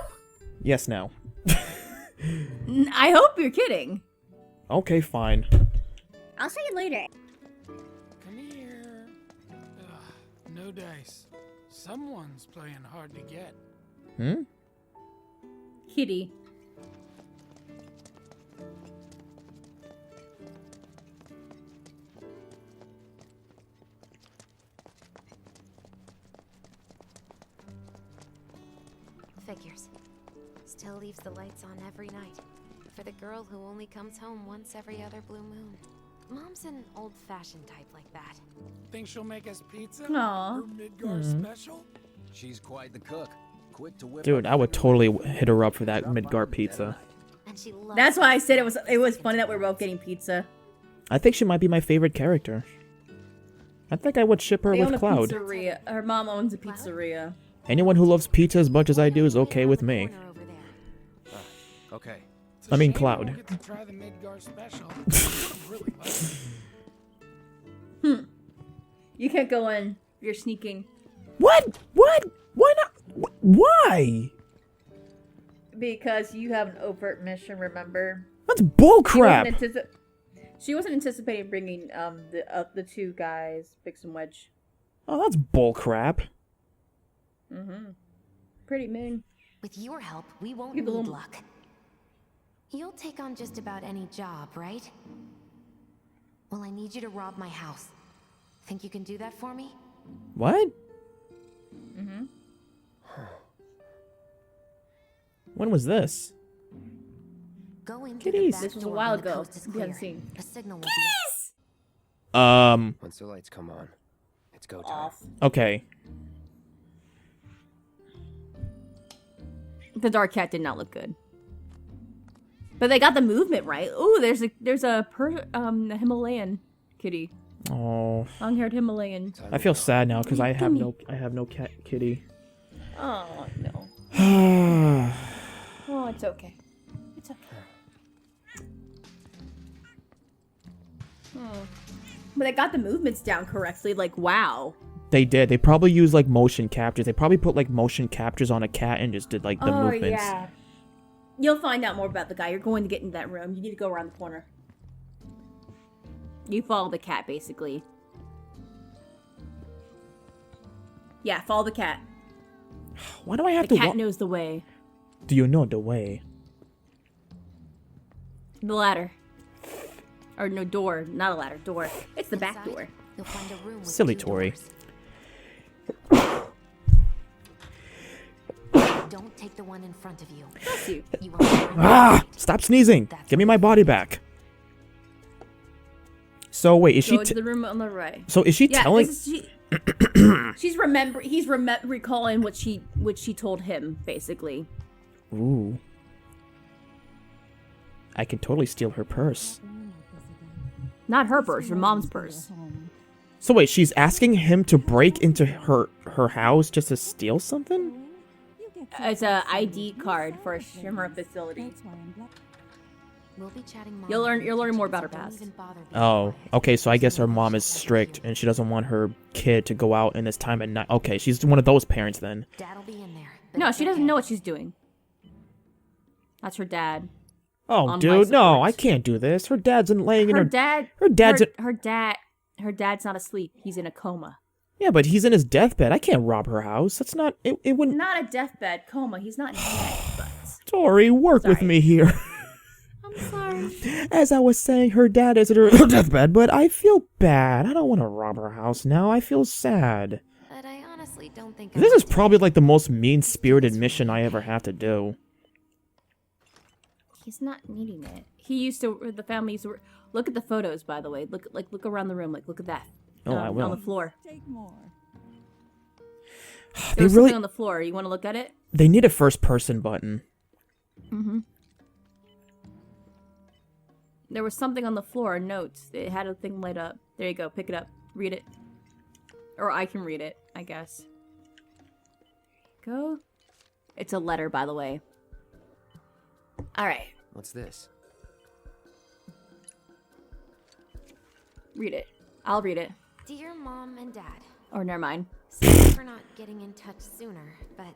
Yes, now. I hope you're kidding. Okay, fine. I'll see you later. Come here. Ugh, no dice. Someone's playing hard to get. Kitty. Figures. Still leaves the lights on every night. For the girl who only comes home once every other blue moon. Mom's an old-fashioned type like that. Think she'll make us pizza? Aw. Her Midgar special? She's quite the cook. Quick to whip Dude, up I would every totally little hit her up for that jump on Midgar it pizza. And she loves That's why I said it was biscuits funny that and we're both getting pizza. I think she might be my favorite character. I think I would ship her They own with a Cloud. pizzeria. Her mom owns a pizzeria. Anyone who loves pizza as much as I do is okay with me. corner over there. Okay. It's a I mean, shame we Cloud. won't get to try the Midgar special. I would've really liked it. You can't go in. You're sneaking. What? What? Why not? Why? Because you have an overt mission, remember? That's bullcrap. She wasn't anticipating bringing the two guys, Bix and Wedge. Oh, that's bullcrap. Pretty moon. With your help, we won't Give need a little- luck. You'll take on just about any job, right? Well, I need you to rob my house. Think you can do that for me? What? When was this? Go into Kitties. the back This was a door while when the ago. coast is You clear. haven't seen. A signal will Once the lights come on, it's go time. Off. Okay. The dark cat did not look good. But they got the movement right. Ooh, there's a Himalayan kitty. Oh, Long-haired Himalayan. I feel sad now because I have no cat kitty. Oh no. Oh, it's okay. It's okay. But they got the movements down correctly. Like, wow. They did. They probably used like motion captures. They probably put like motion captures on a cat and just did like the movements. Yeah. You'll find out more about the guy. You're going to get in that room. You need to go around the corner. You follow the cat, basically. Yeah, follow the cat. Why do I have The to? cat knows the way. Do you know the way? The ladder. Or no, door. Not a ladder. Door. It's the back Inside, door. You'll find a room with Silly two Tori. doors. Don't take the one in front of you. Bless you. You won't find Ah! it. Stop sneezing! Give me my body back. So wait, is Go she? into the room on the right. So is she Yeah, telling? this is she's recalling what she told him, basically. Ooh. I can totally steal her purse. Not her purse, her mom's purse. So wait, she's asking him to break into her house just to steal something? It's a ID card for a Shimmer facility. We'll be chatting more. You'll learn more about her past. Oh, okay, so I guess her mom is strict, and she doesn't want her kid to go out in this time at night. Okay, she's one of those parents then. Dad'll be in there. No, she doesn't know what she's doing. That's her dad. Oh, dude, no, I can't do this. Her dad's laying in her... Her dad's not asleep. He's in a coma. Yeah, but he's in his deathbed. I can't rob her house. That's not... It wouldn't... Not a deathbed coma. He's not dead, but... Tori, work with me here. I'm sorry. As I was saying, her dad is at her deathbed, but I feel bad. I don't want to rob her house now. I feel sad. But I honestly don't think This is probably like the most mean-spirited mission I ever have to do. He's not needing it. He used to... The family used to... Look at the photos, by the way. Look around the room. Look at that. Oh, I will. On the floor. Take more. There's something on the floor. You want to look at it? They need a first-person button. Mm-hmm. There was something on the floor, notes. It had a thing light up. There you go. Pick it up. Read it. Or I can read it, I guess. Go. It's a letter, by the way. Alright. What's this? Read it. I'll read it. Dear Mom and Dad. Or never mind. Sorry for not getting in touch sooner, but...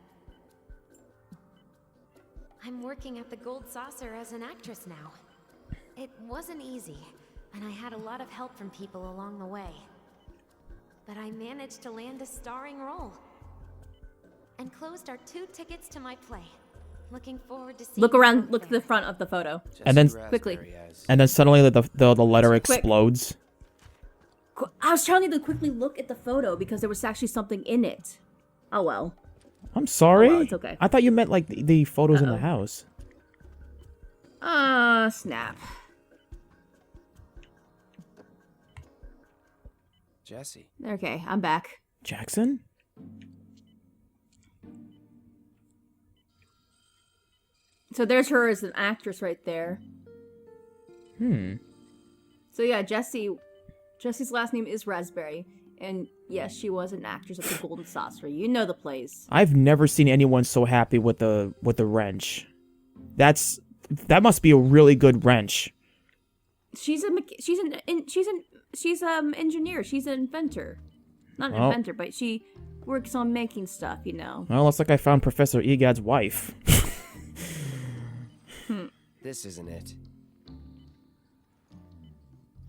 I'm working at the Gold Saucer as an actress now. It wasn't easy, and I had a lot of help from people along the way. But I managed to land a starring role. And closed our 2 tickets to my play. Looking forward to seeing... Look around, look at the front of the photo. And then... Quickly. And then suddenly the letter explodes. I was telling you to quickly look at the photo because there was actually something in it. Oh well. I'm sorry. Oh, well, it's okay. I thought you meant like the photos in the house. Snap. Jessie. Okay, I'm back. Jackson? So there's her as an actress right there. So yeah, Jessie's last name is Raspberry. And yes, she was an actress at the Golden Saucer. You know the plays. I've never seen anyone so happy with the wrench. That must be a really good wrench. She's an engineer. She's an inventor. Not an inventor, but she works on making stuff, you know. Well, looks like I found Professor Egad's wife. This isn't it.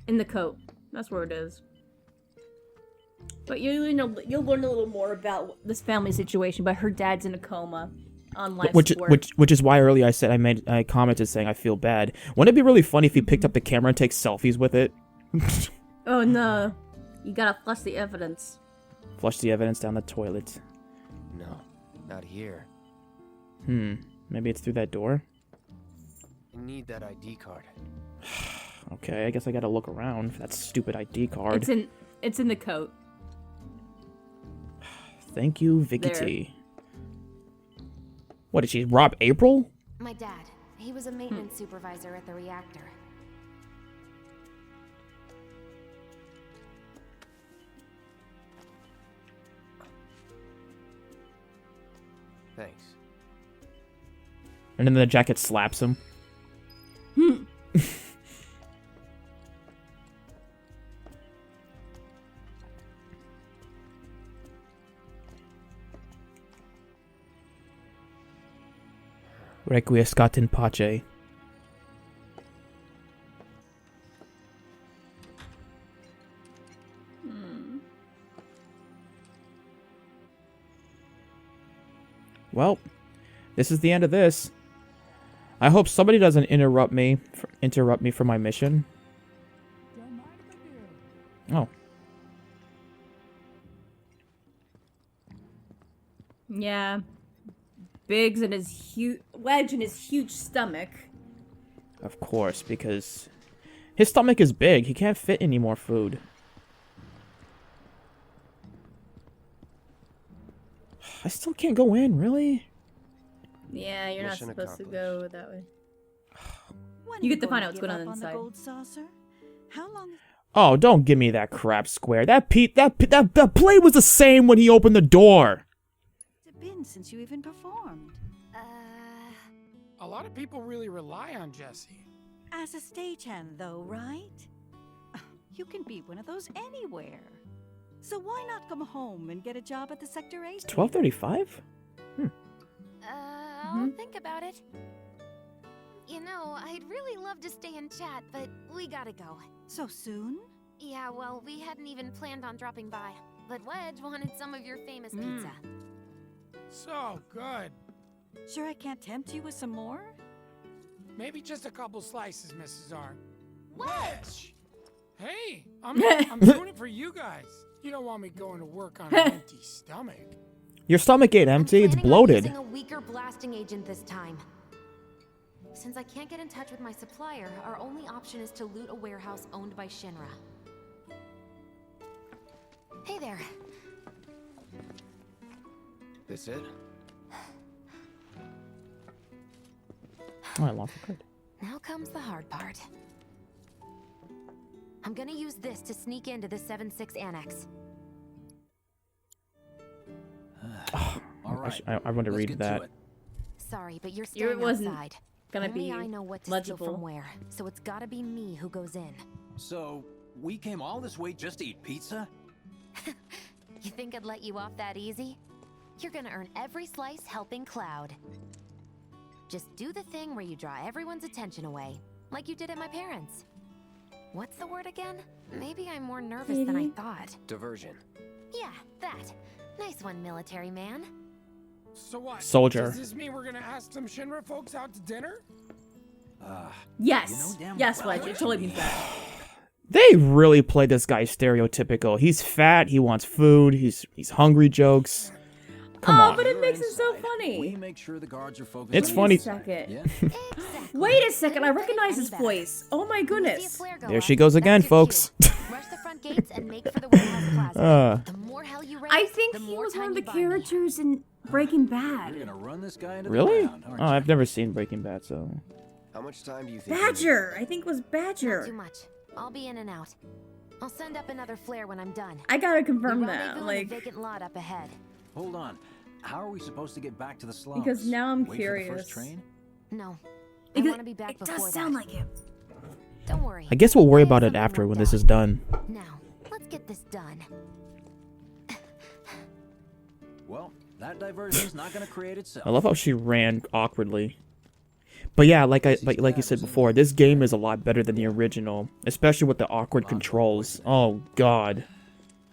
In the coat. That's where it is. But you'll learn a little more about this family situation. But her dad's in a coma on life support. Which is why earlier I commented saying I feel bad. Wouldn't it be really funny if he picked up the camera and takes selfies with it? Oh no, you gotta flush the evidence. Flush the evidence down the toilet. No, not here. Maybe it's through that door. I need that ID card. Okay, I guess I gotta look around for that stupid ID card. It's in the coat. Thank you, Vicky T. What, did she rob April? My dad. He was a maintenance supervisor at the reactor. Thanks. And then the jacket slaps him. Requiescat in pace. Well, this is the end of this. I hope somebody doesn't interrupt me from my mission. Oh. Yeah. Biggs and his Wedge and his huge stomach. Of course, because his stomach is big. He can't fit any more food. I still can't go in, really? Yeah, you're not supposed to go that way. When You are get to find out going what's going on give up inside. the Gold Saucer? How long? Oh, don't give me that crap square. That plate was the same when he opened the door. Has it been since you even performed? A lot of people really rely on Jessie. As a stagehand, though, right? You can be one of those anywhere. So why not come home and get a job at the Sector 8? 12:35? I'll think about it. You know, I'd really love to stay and chat, but we gotta go. So soon? Yeah, well, we hadn't even planned on dropping by. But Wedge wanted some of your famous pizza. So good. Sure I can't tempt you with some more? Maybe just a couple slices, Mrs. R. Wedge! Hey, I'm doing it for you guys. You don't want me going to work on an empty stomach. Your stomach ain't empty, it's bloated. I'm using a weaker blasting agent this time. Since I can't get in touch with my supplier, our only option is to loot a warehouse owned by Shinra. Hey there. This it? Oh, I lost the card. Now comes the hard part. I'm gonna use this to sneak into the 7-6 annex. All right. I want to read that. Sorry, but you're staying outside. Gonna be I know what to steal from where, so it's gotta be me who goes in. So, we came all this way just to eat pizza? You think I'd let you off that easy? You're gonna earn every slice helping Cloud. Just do the thing where you draw everyone's attention away, like you did at my parents'. What's the word again? Maybe I'm more nervous than I thought. Diversion. Yeah, that. Nice one, military man. So what? Soldier. Does this mean we're gonna ask some Shinra folks out to dinner? Yes. Yes, Wedge. It totally means that. They really play this guy stereotypical. He's fat, he wants food, he's hungry jokes. Come on. But it makes it so funny. We make sure the guards are focused. It's on funny. you. Second. Yeah. Wait a second, I recognize his voice. Oh my goodness. There she goes again, folks. Rush the front gates and make for the warehouse plaza. The more hell you raise, I think the he more was one time of the you buy me. characters in Breaking Bad. You're gonna run this guy into Really? the ground, aren't Oh, you? I've never seen Breaking Bad, so. How much time do you think? Badger! I think it was Not too Badger. much. I'll be in and out. I'll send up another flare when I'm done. I gotta confirm We that. rendezvous in Like, a vacant lot up ahead. Hold on. How are we supposed to get back to the slums? because now I'm Wait curious. For the first train? No. I Because want to be back it before does that. sound like him. Don't worry. I guess we'll worry I have about it something after worked when this out. is done. Now, let's get this done. Well, that diversion's not gonna create itself. I love how she ran awkwardly. But yeah, like you said before, this game is a lot better than the original, especially with the awkward controls. Oh god.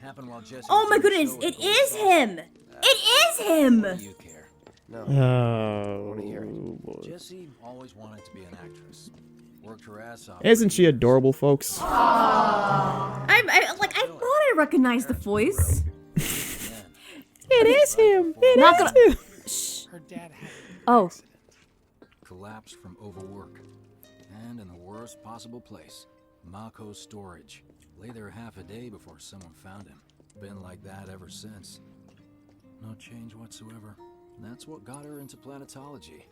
Happened while Jessie Oh was my in the goodness, show it with is those him! It is him! girls. You care. No. Oh. boy. Jesse always wanted to be an actress. Worked her ass off. Isn't she adorable, folks? I thought I recognized the voice. It is him. It Not is gonna- him. Shh. Her dad had Oh. Collapsed from overwork. And in the worst possible place, Mako's storage. Lay there half a day before someone found him. Been like that ever since. No change whatsoever. And that's what got her into planetology.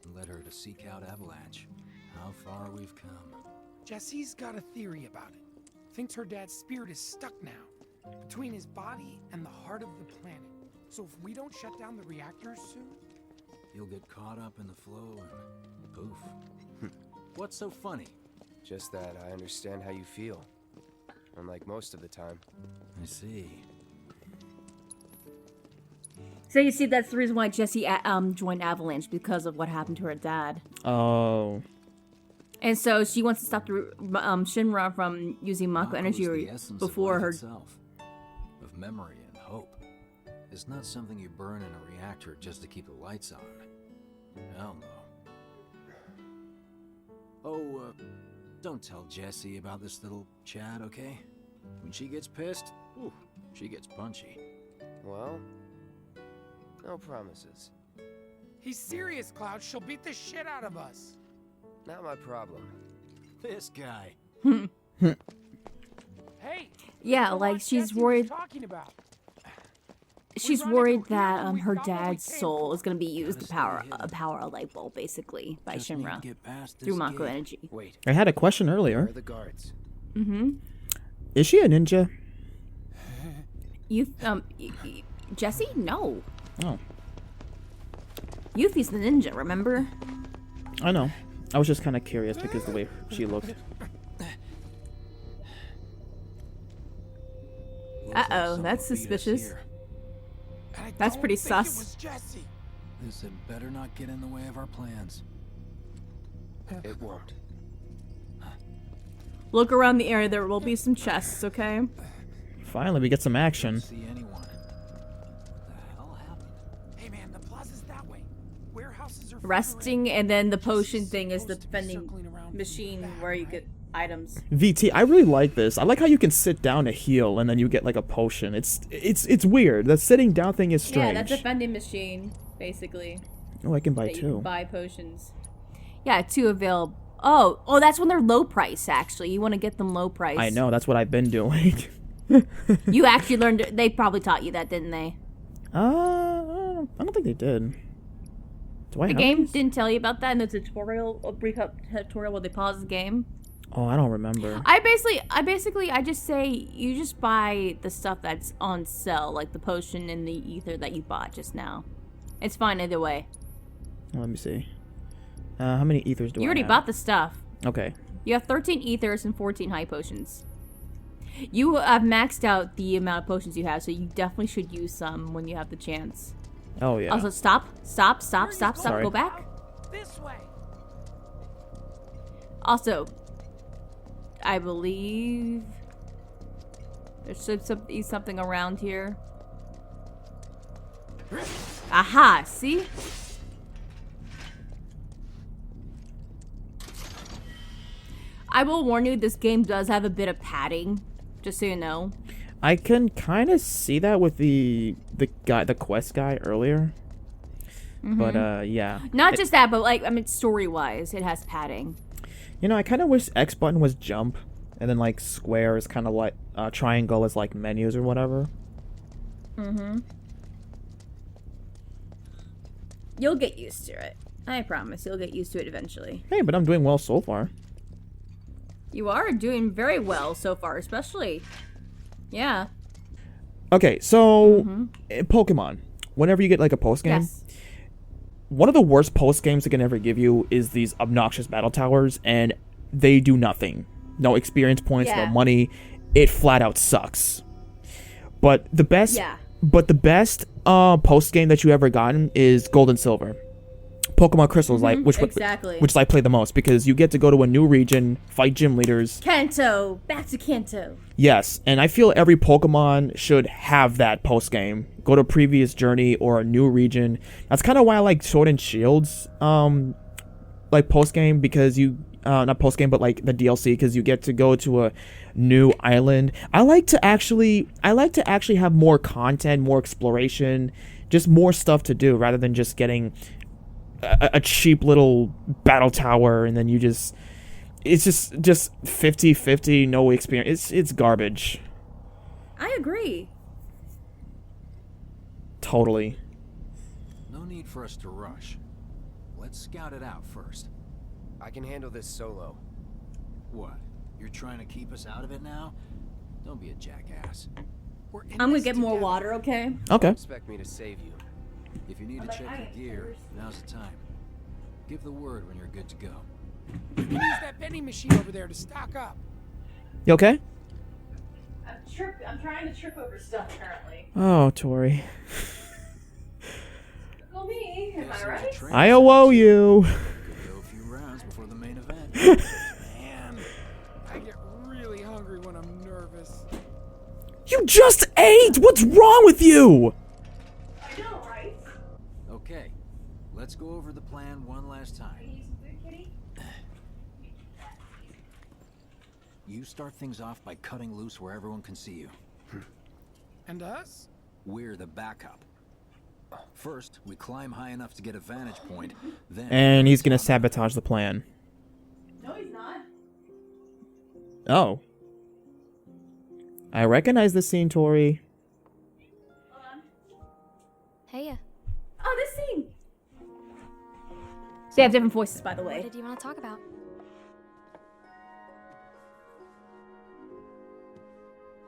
And led her to seek out Avalanche. How far we've come. Jessie's got a theory about it. Thinks her dad's spirit is stuck now, between his body and the heart of the planet. So if we don't shut down the reactors soon, You'll get caught up in the flow and poof. What's so funny? Just that I understand how you feel. Unlike most of the time. I see. So you see, that's the reason why Jessie joined Avalanche, because of what happened to her dad. Oh. And so she wants to stop the Shinra from using Mako Mako's energy the essence before of life her. itself, of memory and hope. It's not something you burn in a reactor just to keep the lights on. Hell no. Oh, don't tell Jessie about this little chat, okay? When she gets pissed, ooh, she gets punchy. Well, no promises. he's serious, Cloud. She'll beat the shit out of us. Not my problem. This guy. Hey. Yeah, so like what she's Jessie was worried. talking about? She's run worried into here that when we her got what we dad's came soul for. is going to be used to Gotta stay power a light bulb, basically, by Just need to Shinra get past through this Mako gate. energy. Wait, I had a question where earlier. are the guards? Mm-hmm. Is she a ninja? Jessie? No. Oh. Yuffie's the ninja, remember? I know. I was just kind of curious because the way she looked. Uh-oh, that's suspicious. That's pretty sus. This had better not get in the way of our plans. It won't. Look around the area. There will be some chests, okay? Finally, we get some action. See anyone? What the hell happened? Hey man, the plaza's that way. Warehouses are Resting, and then the potion thing is the vending machine where you get items. VT, I really like this. I like how you can sit down to heal and then you get like a potion. It's weird. The sitting down thing is strange. Yeah, that's a vending machine, basically. Oh, I can buy that you two. can buy potions. Yeah, 2 available. Oh, that's when they're low price, actually. You want to get them low price. I know, that's what I've been doing. You actually learned, they probably taught you that, didn't they? I don't think they did. Do I The have game these? didn't tell you about that in the tutorial, a brief tutorial where they pause the game. Oh, I don't remember. I just say you just buy the stuff that's on sale, like the potion and the ether that you bought just now. It's fine either way. Let me see. How many ethers do I have? You already bought the stuff. Okay. You have 13 ethers and 14 high potions. You have maxed out the amount of potions you have, so you definitely should use some when you have the chance. Oh, yeah. Also, stop. Sorry. Go back. This way. Also, I believe there should be something around here. Aha, see? I will warn you, this game does have a bit of padding, just so you know. I can kind of see that with the quest guy earlier. But yeah. Not just that, but like, I mean, story-wise, it has padding. You know, I kind of wish X button was jump, and then like square is kind of like triangle is like menus or whatever. You'll get used to it. I promise, you'll get used to it eventually. Hey, but I'm doing well so far. You are doing very well so far, especially. Yeah. Okay, so in Pokemon, whenever you get like a post game, Yes. one of the worst post games they can ever give you is these obnoxious battle towers, and they do nothing. No experience points, no money. It flat out sucks. But the best, post game that you ever gotten is Gold and Silver. Pokemon Crystals, like which I play the most because you get to go to a new region, fight gym leaders. Kanto, back to Kanto. Yes, and I feel every Pokemon should have that post game. Go to a previous journey or a new region. That's kind of why I like Sword and Shield's like post game because you not post game but like the DLC because you get to go to a new island. I like to actually have more content, more exploration, just more stuff to do rather than just getting a cheap little battle tower and then it's just 50-50, no experience. It's garbage. I agree. Totally. No need for us to rush. Let's scout it out first. I can handle this solo. What? You're trying to keep us out of it now? Don't be a jackass. I'm gonna get more water, okay? Okay. Don't expect me to save you. If you need to check your gear, now's the time. Give the word when you're good to go. You can use that vending machine over there to stock up. You okay? I'm trying to trip over stuff apparently. Oh, Tori. Go me, am I right? I owe you. Could go a few rounds before the main event. Man, I get really hungry when I'm nervous. You just ate! What's wrong with you? I know, right? Okay, let's go over the plan one last time. You start things off by cutting loose where everyone can see you. And us? We're the backup. First, we climb high enough to get a vantage point, then... And he's gonna sabotage the plan. No, he's not. Oh. I recognize the scene, Tori. Hold on. Hey, Oh, this scene! They have different voices, by the way. what did you want to talk about?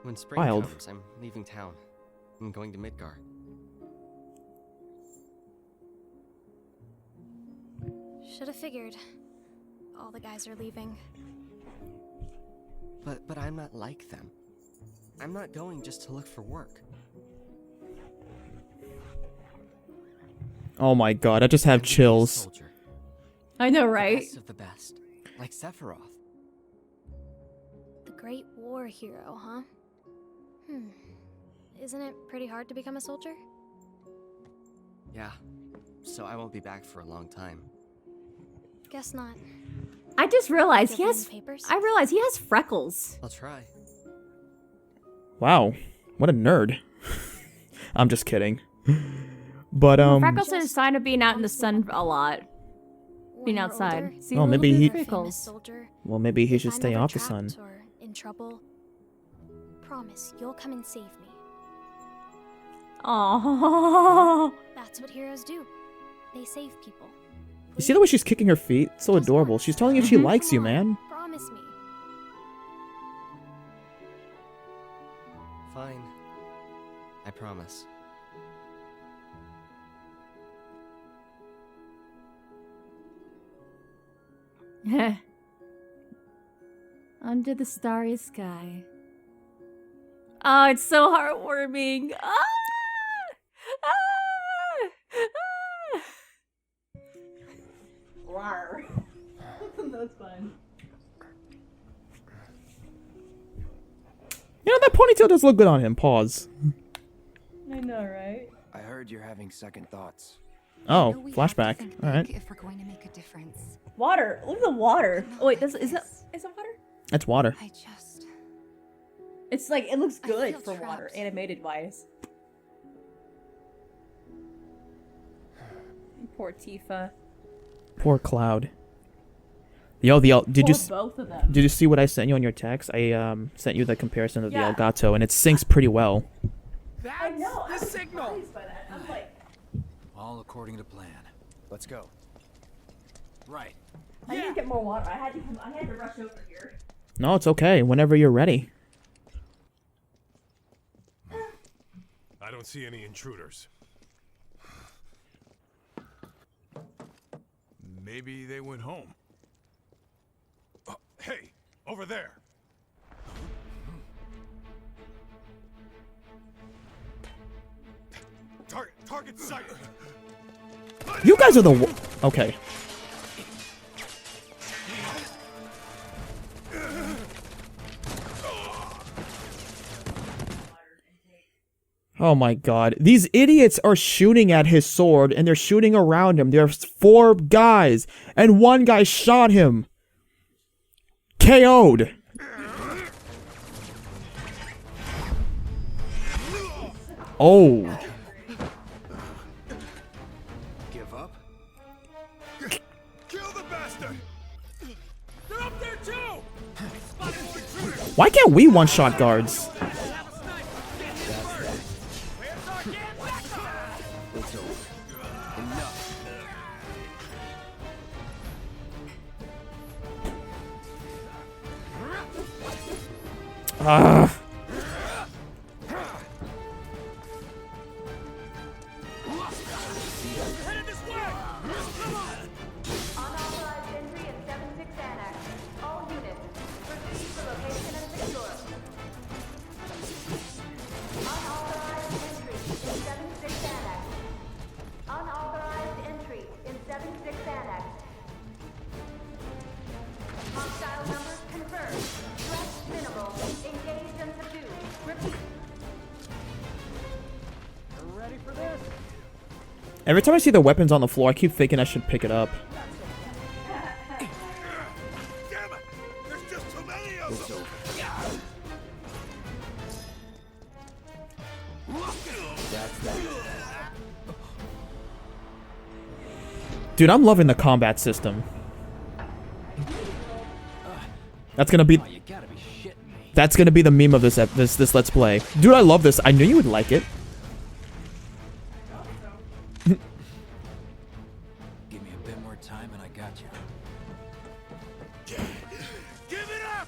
When spring Wild. comes, I'm leaving town. I'm going to Midgar. Should have figured. all the guys are leaving. But I'm not like them. I'm not going just to look for work. Oh my god, I just have chills. I know, The right? best of the best, like Sephiroth. The Great War hero, huh? Isn't it pretty hard to become a soldier? Yeah, so I won't be back for a long time. Guess not. I just realized he Give has. him papers? I realized he has freckles. I'll try. Wow, what a nerd. I'm just kidding. But Freckles is a sign of being out in the sun a lot. Being outside. See, Oh, maybe little he- freckles. Soldier, well, maybe he if should I'm stay ever off the sun. trapped or in trouble, promise you'll come and save me. Aww. That's what heroes do. They save people. You see the way she's kicking her feet? It's so adorable. She's telling you she likes you, man. Promise me. Fine. I promise. Under the starry sky. Oh, it's so heartwarming. Ah! Ah! Ah! Rawr. That's fun. You know, that ponytail does look good on him. Pause. I know, right? I heard you're having second thoughts. Oh, We have flashback. to think Alright. big if we're going to make a difference. Water. Look at the water. Oh wait, is that water? That's water. I just... It's like it looks I good feel for water, trapped. animated wise. Poor Tifa. Poor Cloud. Did you Poor both of them. did you see what I sent you on your text? I sent you the comparison of Yeah. the Elgato, and it syncs pretty well. That's I know. the I was signal. surprised by that. I'm like, All according to plan. Let's go. Right. I need to get more water. I had to rush over here. No, it's okay. Whenever you're ready. I don't see any intruders. Maybe they went home. Oh, hey, over there. Target sight. You guys are the okay. Oh my god. These idiots are shooting at his sword and they're shooting around him. There's 4 guys and one guy shot him. KO'd. Oh. Give up? Kill the bastard. They're up there too. Spotted more intruders. Why can't we one-shot guards? It's over. Enough. Ah. Headed this way. Come on. Unauthorized entry in 7-6 Annex. All units, proceed to location and secure. Unauthorized entry in 7-6 Annex. Unauthorized entry in 7-6 Annex. Hostile numbers confirmed. Threat minimal. Engaged and subdued. Repeat. Ready for this? Every time I see the weapons on the floor, I keep thinking I should pick it up. Damn it! There's just too many of It's them. over. That's that. Dude, I'm loving the combat system. That's gonna be You gotta be shitting me. that's gonna be the meme of this this Let's Play. Dude, I love this. I knew you would like it. Give me a bit more time and I got you. Give it up.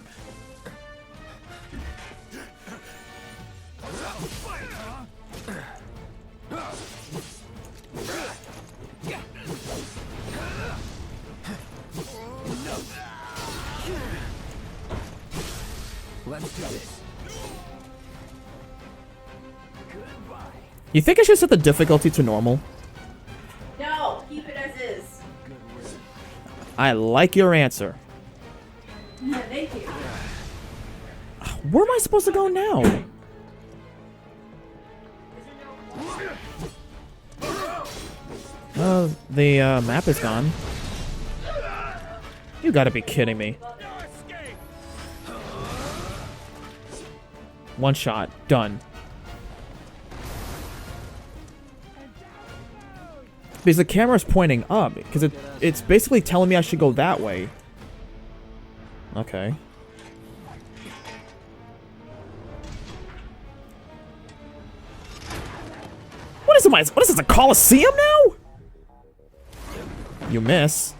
Let's do this. You think I should set the difficulty to normal? No, keep it as is. I like your answer. Thank you. Where am I supposed to go now? The map is gone. You gotta be kidding me. One shot. Done. Because the camera's pointing up. Because it's basically telling me I should go that way. Okay. What is this, a Coliseum now? You miss.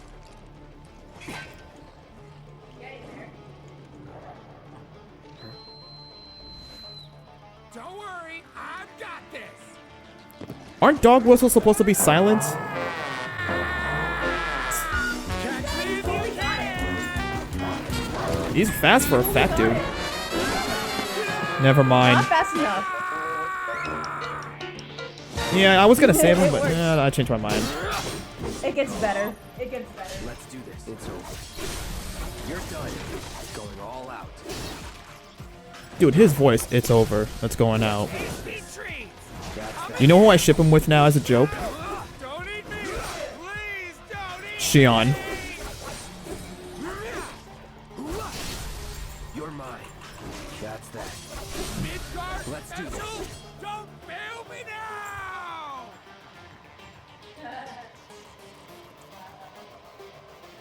Don't worry, I've got this. Aren't dog whistles supposed to be silent? He's fast for a fat dude. Never mind. Not fast enough. Yeah, I was gonna save him, but I changed my mind. It gets better. It gets better. Let's do this. It's over. You're done. Going all out. Dude, his voice, it's over. That's going out. You know who I ship him with now as a joke? Shion. You're mine. That's that. Let's do this. Don't fail me now!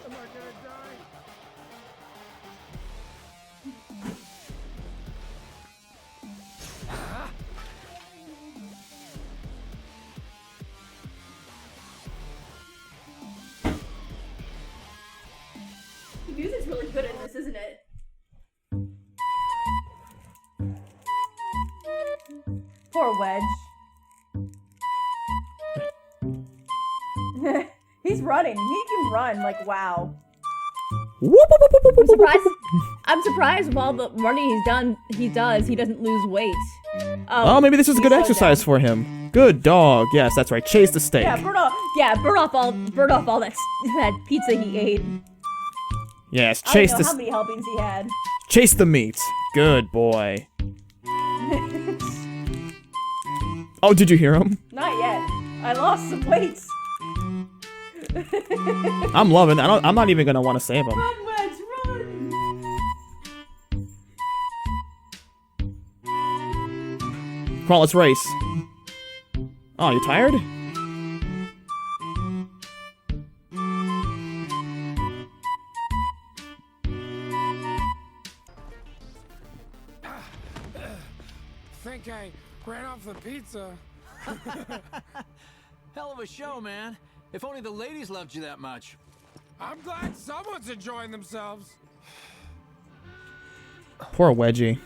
Am I gonna die? The music's really good in this, isn't it? Poor Wedge. He's running. He can run. Like, wow. I'm surprised while the running he does, he doesn't lose weight. Oh, maybe this is a good exercise for him. Good dog. Yes, that's right. Chase the steak. Yeah, burn off all that pizza he ate. Yes, I chase don't know the how many helpings he had. chase the meat. Good boy. Oh, did you hear him? Not yet. I lost some weight. I'm loving it. I'm not even gonna want to save him. Run, Wedge, run! Come on, let's race. Oh, you tired? Think I ran off the pizza. Hell of a show, man. If only the ladies loved you that much. I'm glad someone's enjoying themselves. Poor Wedgie.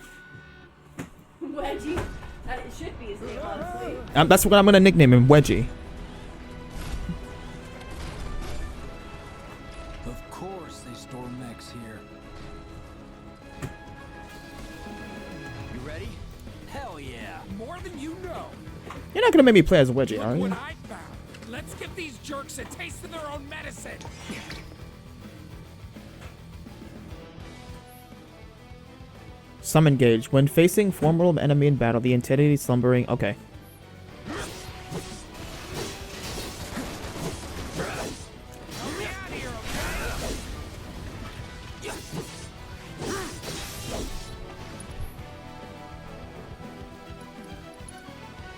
Wedgie? It should be his name, honestly. That's what I'm gonna nickname him, Wedgie. Of course they store mechs here. You ready? Hell yeah. More than you know. You're not gonna make me play as Wedgie, are What you? I found. Let's give these jerks a taste of their own medicine. Some engage. When facing formidable enemy in battle, the entity slumbering. Okay.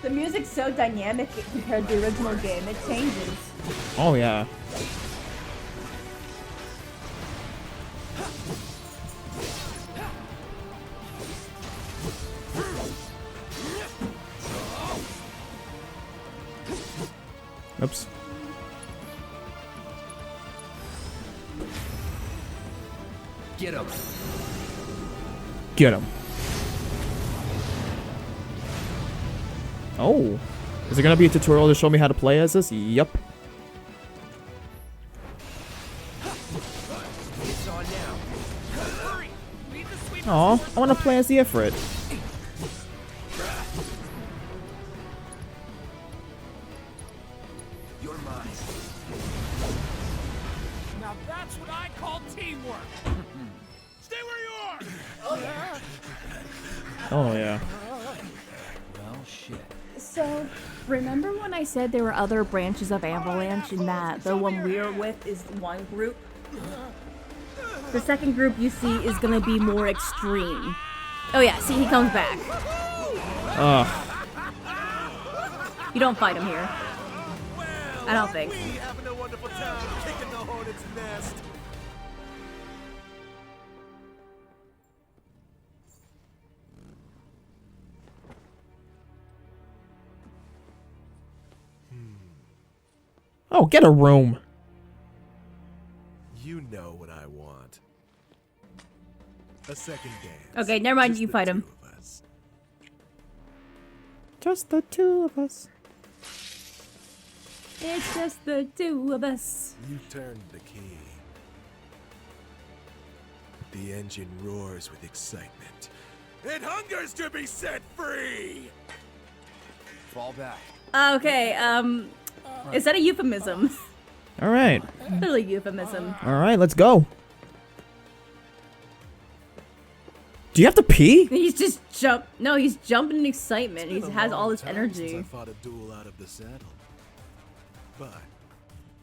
The music's so dynamic compared to the original game. It changes. Oh yeah. Oops. Get him. Get him. Oh. Is it gonna be a tutorial to show me how to play as this? Yup. It's on now. Hurry! Leave the Aw, I want to play as the Ifrit. You're mine. Now that's what I call teamwork. Stay where you are. Oh yeah. Oh yeah. Well, shit. So, remember when I said there were other branches of Avalanche and that the one we are with is one group? The second group you see is gonna be more extreme. Oh yeah, see, he comes back. Ugh. You don't fight him here. I don't think. We having a wonderful time kicking the hornet's nest. Oh, get a room. You know what I want. A second dance. Okay, never mind, Just you the fight him. two of us. Just the two of us. It's just the two of us. You turned the key. The engine roars with excitement. It hungers to be set free! Fall back. Okay, is that a euphemism? Alright. Totally euphemism. Alright, let's go. Do you have to pee? He's just no, he's jumping in excitement. He has all this Since energy. I fought a duel out of the saddle. But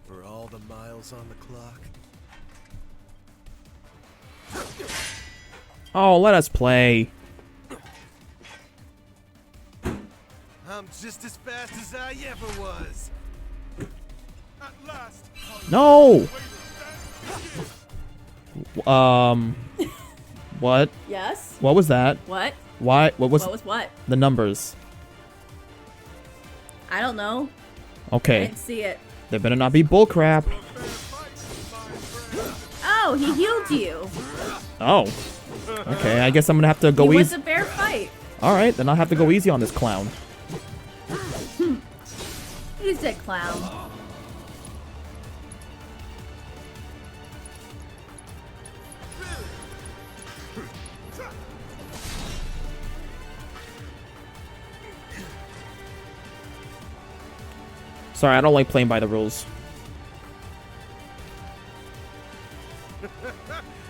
for all the miles on the clock, Oh, let us play. I'm just as fast as I ever was. At last. No! What? Yes? What was that? What? Why? What was? What was what? The numbers. I don't know. I Okay. didn't see it. There better not be bullcrap. Oh, he healed you. Oh. Okay, I guess I'm gonna have to go He was easy. a fair fight. Alright, then I'll have to go easy on this clown. He's a clown. Sorry, I don't like playing by the rules.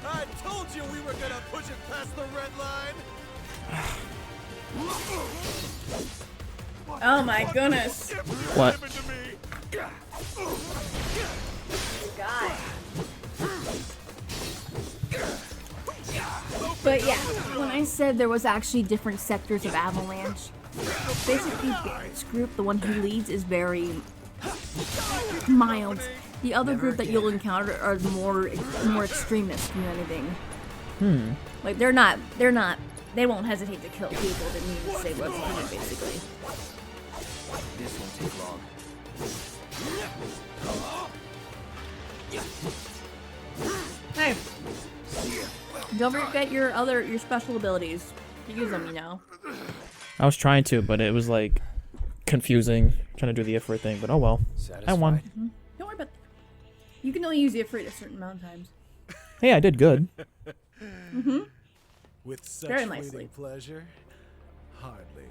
I told you we were gonna push it past the red line. Oh my goodness. What? God. But yeah, when I said there was actually different sectors of Avalanche, basically Barrett's group, the one who leads, is very mild. The other group that you'll encounter are more extremist than anything. Like they won't hesitate to kill people that need to save what's human, basically. This won't take long. Hey, don't forget your special abilities. Use them, you know. I was trying to, but it was like confusing trying to do the Ifrit thing, but oh well. I won. Don't worry about. You can only use the Ifrit a certain amount of times. Hey, I did good. With such Very nicely. fleeting pleasure? Hardly.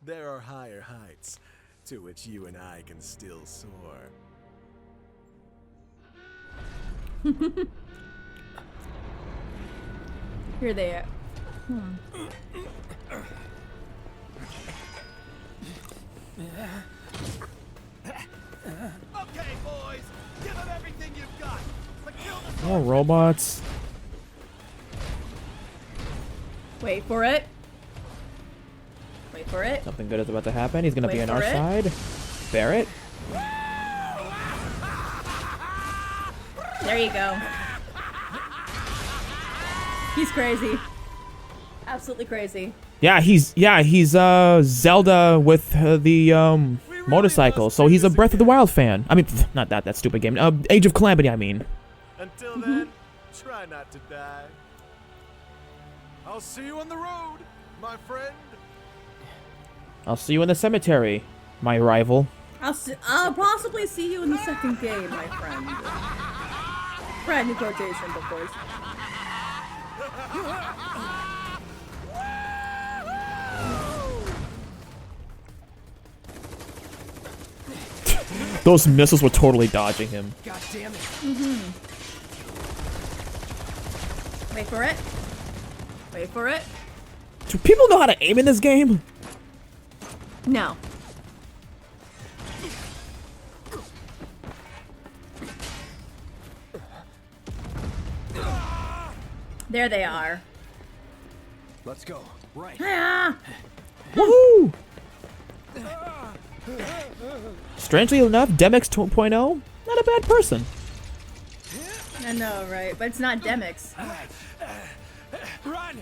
There are higher heights to which you and I can still soar. Here they are. Okay, boys, give them everything you've got. But kill the More robots. Wait for it. Wait for it. Something good is about to happen. He's gonna be Wait on our for it. side. Barrett. There you go. He's crazy. Absolutely crazy. Yeah, he's Zelda with the motorcycle. So he's a Breath of the Wild fan. I mean, not that stupid game. Age of Calamity, I mean. Until then, try not to die. I'll see you on the road, my friend. I'll see you in the cemetery, my rival. I'll possibly see you in the second game, my friend. Brand new quotations, of course. Those missiles were totally dodging him. God damn it. Wait for it. Wait for it. Do people know how to aim in this game? No. There they are. Let's go. Right. Ah! Woohoo! Strangely enough, Demix 2.0, not a bad person. I know, right? But it's not Demix. Run!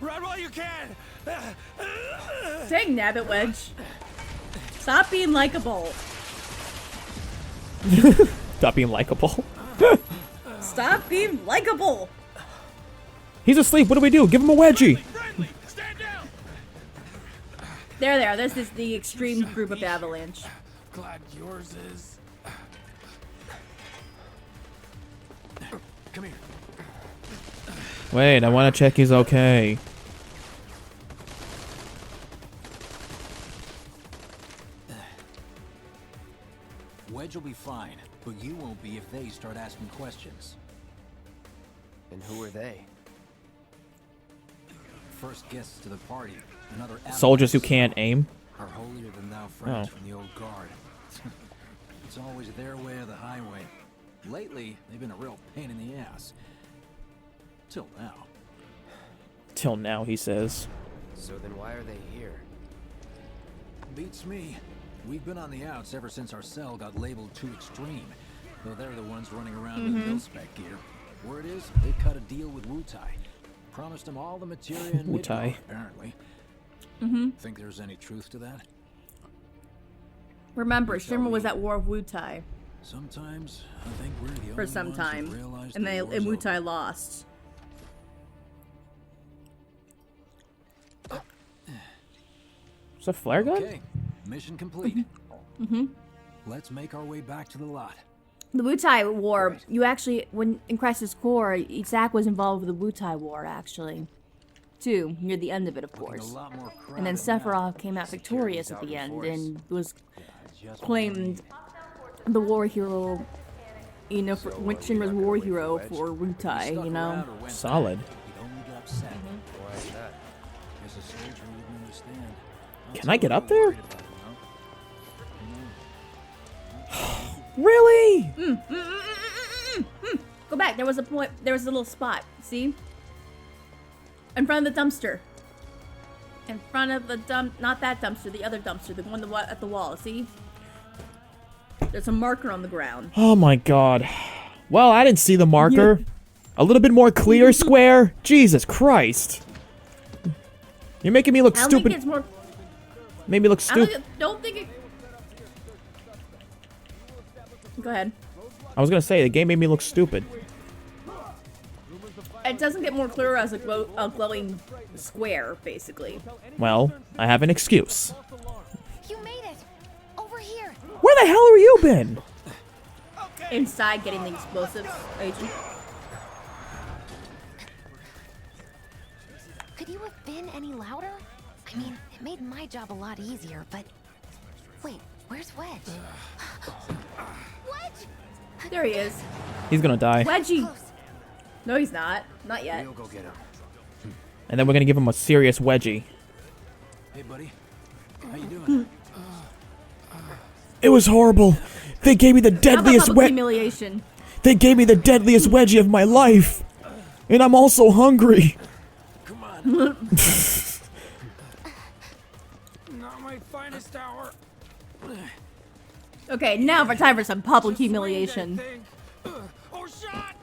Run while you can! Dang nabbit, Wedge. Stop being likable. Stop being likable. Stop being likable. He's asleep. What do we do? Give him a wedgie. There they are. This is the extreme group of Avalanche. Glad yours is. Come here. Wait, I want to check he's okay. Wedge will be fine, but you won't be if they start asking questions. And who are they? First guests to the party. Another Soldiers who can't aim. Our holier than thou friends Oh. from the old guard. It's always their way or the highway. Lately, they've been a real pain in the ass. Till now. Till now, he says. So then why are they here? Beats me. We've been on the outs ever since our cell got labeled too extreme. Though they're the ones running around with mil-spec gear. Word is, they cut a deal with Wu-Tai. Promised them all the materia and Wu-Tai. Midgar, apparently. Think there's any truth to that? Remember, Shimmer was at war with Wu-Tai Sometimes I think we're the for only some ones time, that realize and the war's over. Wu-Tai lost. Is that a flare gun? Okay, mission complete. Let's make our way back to the lot. The Wu-Tai War, you actually, when in Crisis Core, Zack was involved with the Wu-Tai War, actually. Too, near the end of it, of Looking a course. lot more And then crowded now. Sephiroth came out victorious at the end and was Just claimed the war hero, you know, for Shinra's war hero for Wu-Tai, you know? Solid. He'd only get upset. Why is that? Guess a soldier wouldn't understand. Can I get up there? Really? Go back. There was a point. There was a little spot. See? In front of the dumpster. In front of the not that dumpster, the other dumpster, the one at the wall. See? There's a marker on the ground. Oh my god. Well, I didn't see the marker. A little bit more clear, Square. Jesus Christ. You're making me look I don't stupid. think it's more. Made me look stupid. Don't think it. Go ahead. I was gonna say, the game made me look stupid. It doesn't get more clearer as a glowing square, basically. Well, I have an excuse. You made it! Over here! Where the hell have you been? Inside getting the explosives, Agent. Could you have been any louder? I mean, it made my job a lot easier, but... Wait, where's Wedge? Wedge! There he is. He's gonna die. Wedgie! No, he's not. Not yet. We'll go get him. And then we're gonna give him a serious wedgie. Hey, buddy. How you doing? It was horrible. They gave me the deadliest humiliation. They gave me the deadliest wedgie of my life. And I'm also hungry. Come on. Not my finest hour. Okay, now for time for some public humiliation. Or shot.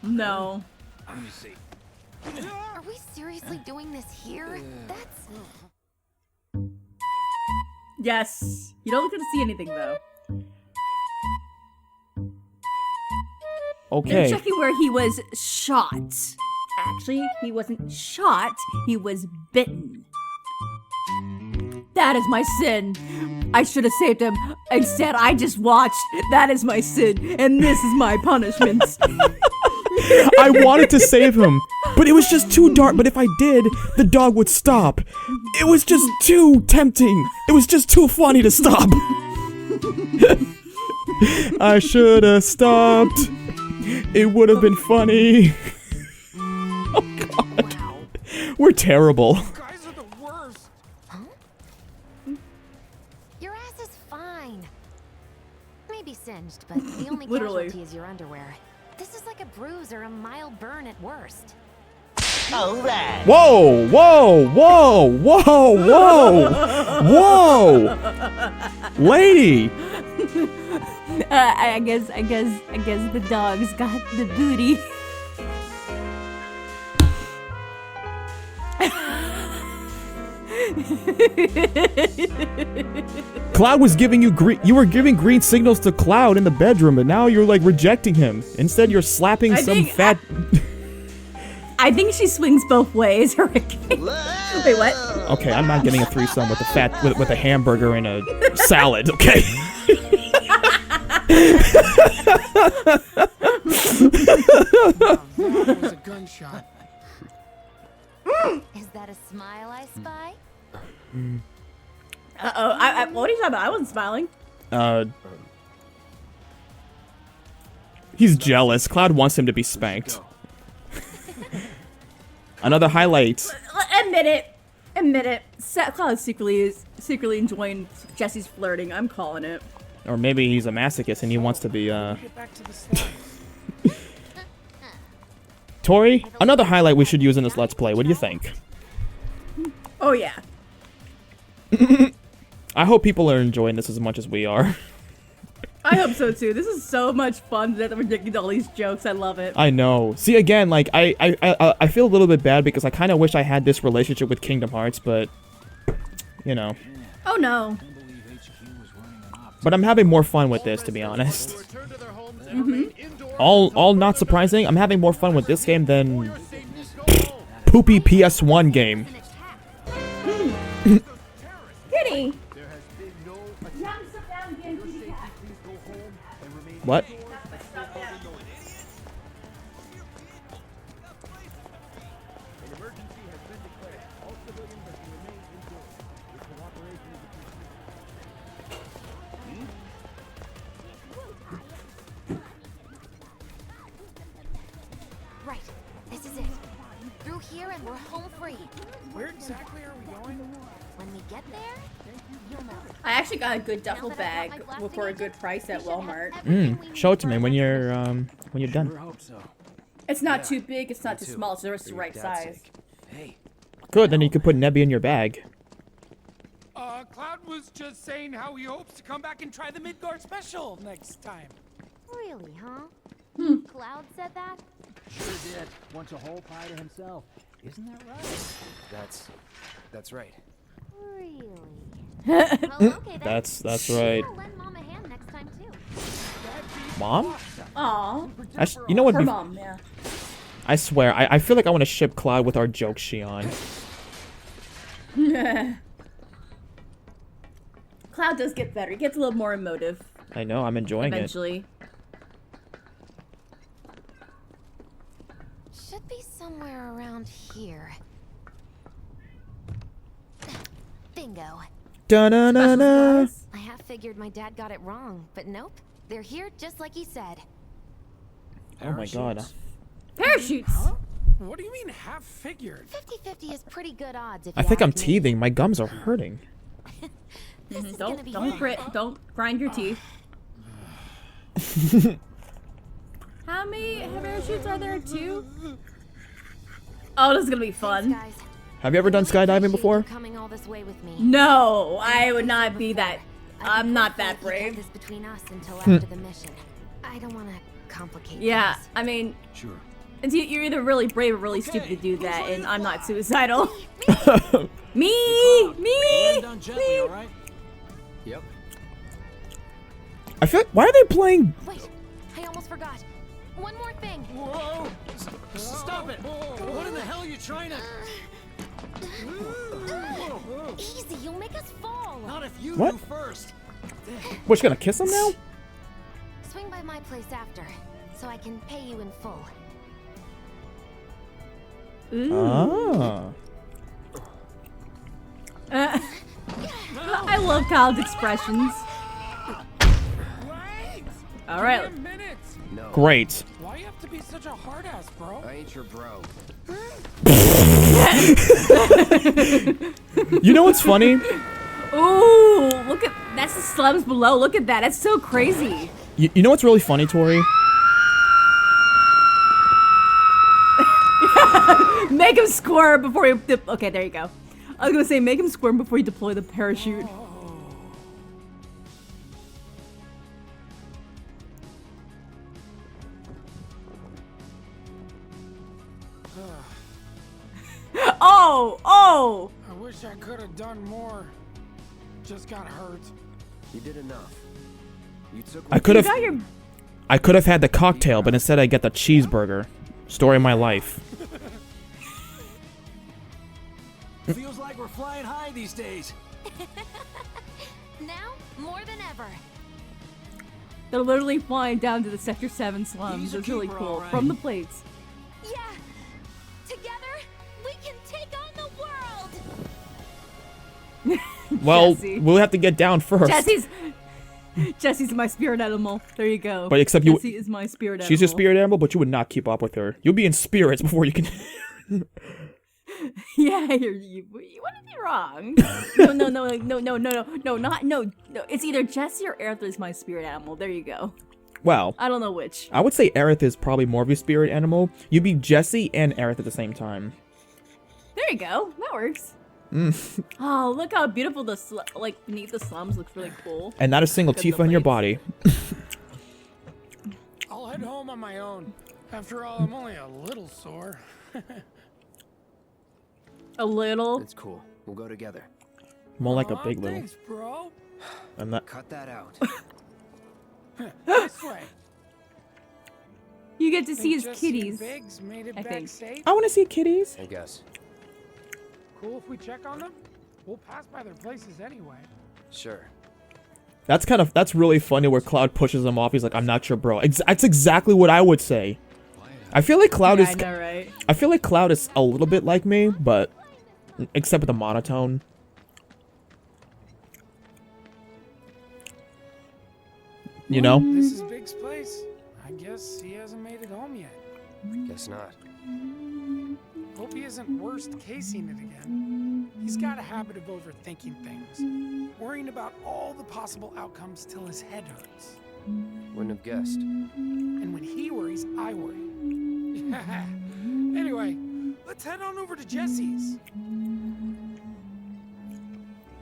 No. Let me see. Are we seriously doing this here? That's... Yes. You don't get to see anything, though. Okay. They're checking where he was shot. Actually, he wasn't shot. He was bitten. That is my sin. I should have saved him. Instead, I just watched. That is my sin, and this is my punishment. I wanted to save him, but it was just too dark. But if I did, the dog would stop. It was just too tempting. It was just too funny to stop. I should have stopped. It would have been funny. Oh god. We're terrible. Guys are the worst. Huh? Your ass is fine. Maybe singed, but the only casualty is your underwear. This is like a bruise or a mild burn at worst. Alright. Whoa, whoa, whoa, whoa, whoa, whoa! Lady! I guess the dog's got the booty. Cloud was giving you green. You were giving green signals to Cloud in the bedroom, but now you're like rejecting him. Instead, you're slapping fat. I think she swings both ways, Hurricane. Wait, what? Okay, I'm not getting a threesome with a with a hamburger and a salad. Okay. That was a gunshot. Is that a smile I spy? Uh-oh. What are you talking about? I wasn't smiling. He's jealous. Cloud wants him to be spanked. Another highlight. Admit it. Cloud secretly enjoying Jessie's flirting. I'm calling it. Or maybe he's a masochist and he wants to be, Tori, another highlight we should use in this Let's Play. What do you think? Oh, yeah. I hope people are enjoying this as much as we are. I hope so, too. This is so much fun that we're making all these jokes. I love it. I know. See, again, like, I feel a little bit bad because I kind of wish I had this relationship with Kingdom Hearts, but, you know. Oh, no. But I'm having more fun with this, to be honest. Mm-hmm. All not surprising, I'm having more fun with this game than poopy PS1 game. Kitty! What? Right. This is it. Through here and we're home free. Where exactly are we going? When we get there, you'll know. I actually got a good duffel bag for a good price at Walmart. Show it to me when you're done. It's not too big, it's not too small, so it's the right size. Good, then you can put Nebby in your bag. Cloud was just saying how he hopes to come back and try the Midgard special next time. Really, huh? Cloud said that? Sure did. Wants a whole pie to himself. Isn't that right? That's right. Really? Well, okay, That's right. I'll lend Mom a hand next time too. Mom? Aw. You know what? Her mom, yeah. I swear, I feel like I want to ship Cloud with our joke Shion. Cloud does get better. He gets a little more emotive. I know, I'm enjoying eventually. Should be somewhere around here. Bingo. Da-na-na-na. I half figured my dad got it wrong, but nope. They're here just like he said. Oh my god. Parachutes! Huh? What do you mean half figured? 50-50 is pretty good odds if I you think I'm ask me. teething. My gums are hurting. Don't grind your teeth. How many parachutes are there? 2? Oh, this is gonna be fun. Have you ever done skydiving before? Coming all this way with me. No, I would not be that. I'm not that Keep brave. this between us until after the mission. I don't want to complicate Yeah, things. I mean, Sure. you're either really brave or really stupid to do that, and I'm not suicidal. Me! Down gently, all right? Yep. I feel. Why are they playing? Wait, I almost forgot. One more thing. Whoa! Stop it! What in the hell are you trying to... Easy, you'll make us fall. Not if you What? do first. What, you gonna kiss him now? Swing by my place after, so I can pay you in full. Ah. I love Kyle's expressions. All right. No. Great. Why you have to be such a hard ass, bro? I ain't your bro. You know what's funny? Ooh, look at that's the slums below. Look at that. That's so crazy. You know what's really funny, Tori? Make him squirm before he. Okay, there you go. I was gonna say make him squirm before you deploy the parachute. Oh! I wish I could have done more. Just got hurt. You did enough. You took. I could have. got your- I could have had the cocktail, but instead I get the cheeseburger. Story of my life. Feels like we're flying high these days. Now, more than ever. They're literally flying down to the Sector 7 slums. It's really cool. From the plates. Yeah. Together, we can take on the world. Well, Jessie. we'll have to get down first. Jesse's my spirit animal. There you go. But except you- Jessie is my spirit animal. She's your spirit animal, but you would not keep up with her. You'll be in spirits before you can. Yeah, you wouldn't be wrong. No. It's either Jessie or Aerith is my spirit animal. There you go. Well, I don't know which. I would say Aerith is probably more of your spirit animal. You'd be Jessie and Aerith at the same time. There you go. That works. Oh, look how beautiful the like beneath the slums looks really cool. And not a single Look at the Tifa in your plates. body. I'll head home on my own. After all, I'm only a little sore. A little. It's cool. We'll go together. More like a big little. Thanks, bro. I'm not. Cut that out. This way. You get to see his Jessie and kitties. Biggs made it I back think. safe. I want to see kitties. I guess. Cool if we check on them? We'll pass by their places anyway. Sure. That's really funny where Cloud pushes him off. He's like, I'm not your bro. That's exactly what I would say. I feel like Cloud Yeah, is. I know, right? I feel like Cloud is a little bit like me, but except with the monotone. You know? This is Big's place. I guess he hasn't made it home yet. Guess not. Hope he isn't worst casing it again. He's got a habit of overthinking things, worrying about all the possible outcomes till his head hurts. Wouldn't have guessed. And when he worries, I worry. Anyway, let's head on over to Jessie's.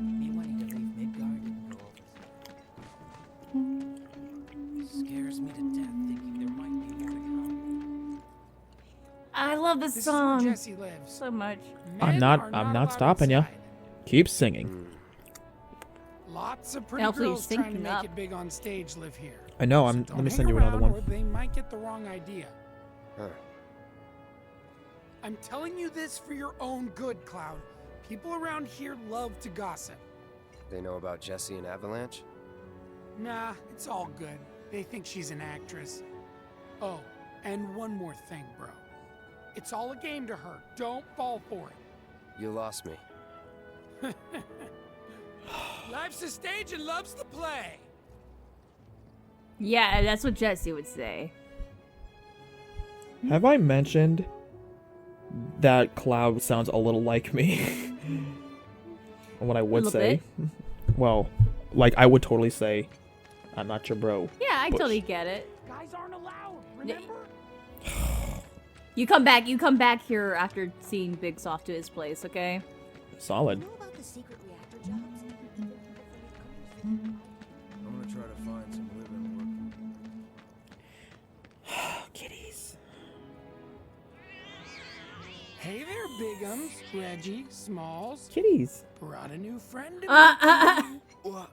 Me wanting to leave Midgard didn't go over. Scares me to death thinking there might be more to come. I love this This song is where Jessie lives. so much. I'm not stopping you. Keep singing. Lots of pretty Hopefully you're girls trying to syncing make up. it big on stage live here. I know. So Let don't me hang send you another around one. or they might get the wrong idea. Huh. I'm telling you this for your own good, Cloud. People around here love to gossip. They know about Jessie and Avalanche? Nah, it's all good. They think she's an actress. Oh, and one more thing, bro. It's all a game to her. Don't fall for it. You lost me. Life's a stage and love's the play. Yeah, that's what Jessie would say. Have I mentioned that Cloud sounds a little like me? What I would Little say. Well, like I would totally say, I'm not your bro. Yeah, I But- totally get it. Guys aren't allowed, remember? You come back here after seeing Biggs off to his place, okay? Solid. about the secret reactor jobs? I'm gonna try to find some living work. Kitties. Hey there, Bigums, Reggie, Smalls. Kitties. Brought a new friend. To What?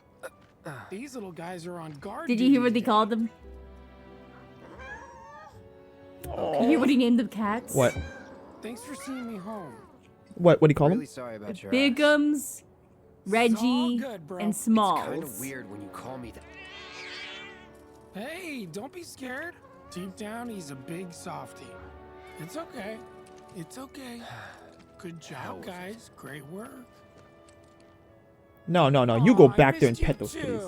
These little guys are on guard. Did you hear what they called them? You hear what he named the cats? What? Thanks for seeing me home. What do you call Really them? sorry about your Bigums, Reggie, good, bro. and It's Smalls. Kind of weird when you call me that. Hey, don't be scared. Deep down, he's a big softie. It's okay. It's okay. Good job, guys. Great work. No. You go Aw, I back there and missed you pet those too. kitties.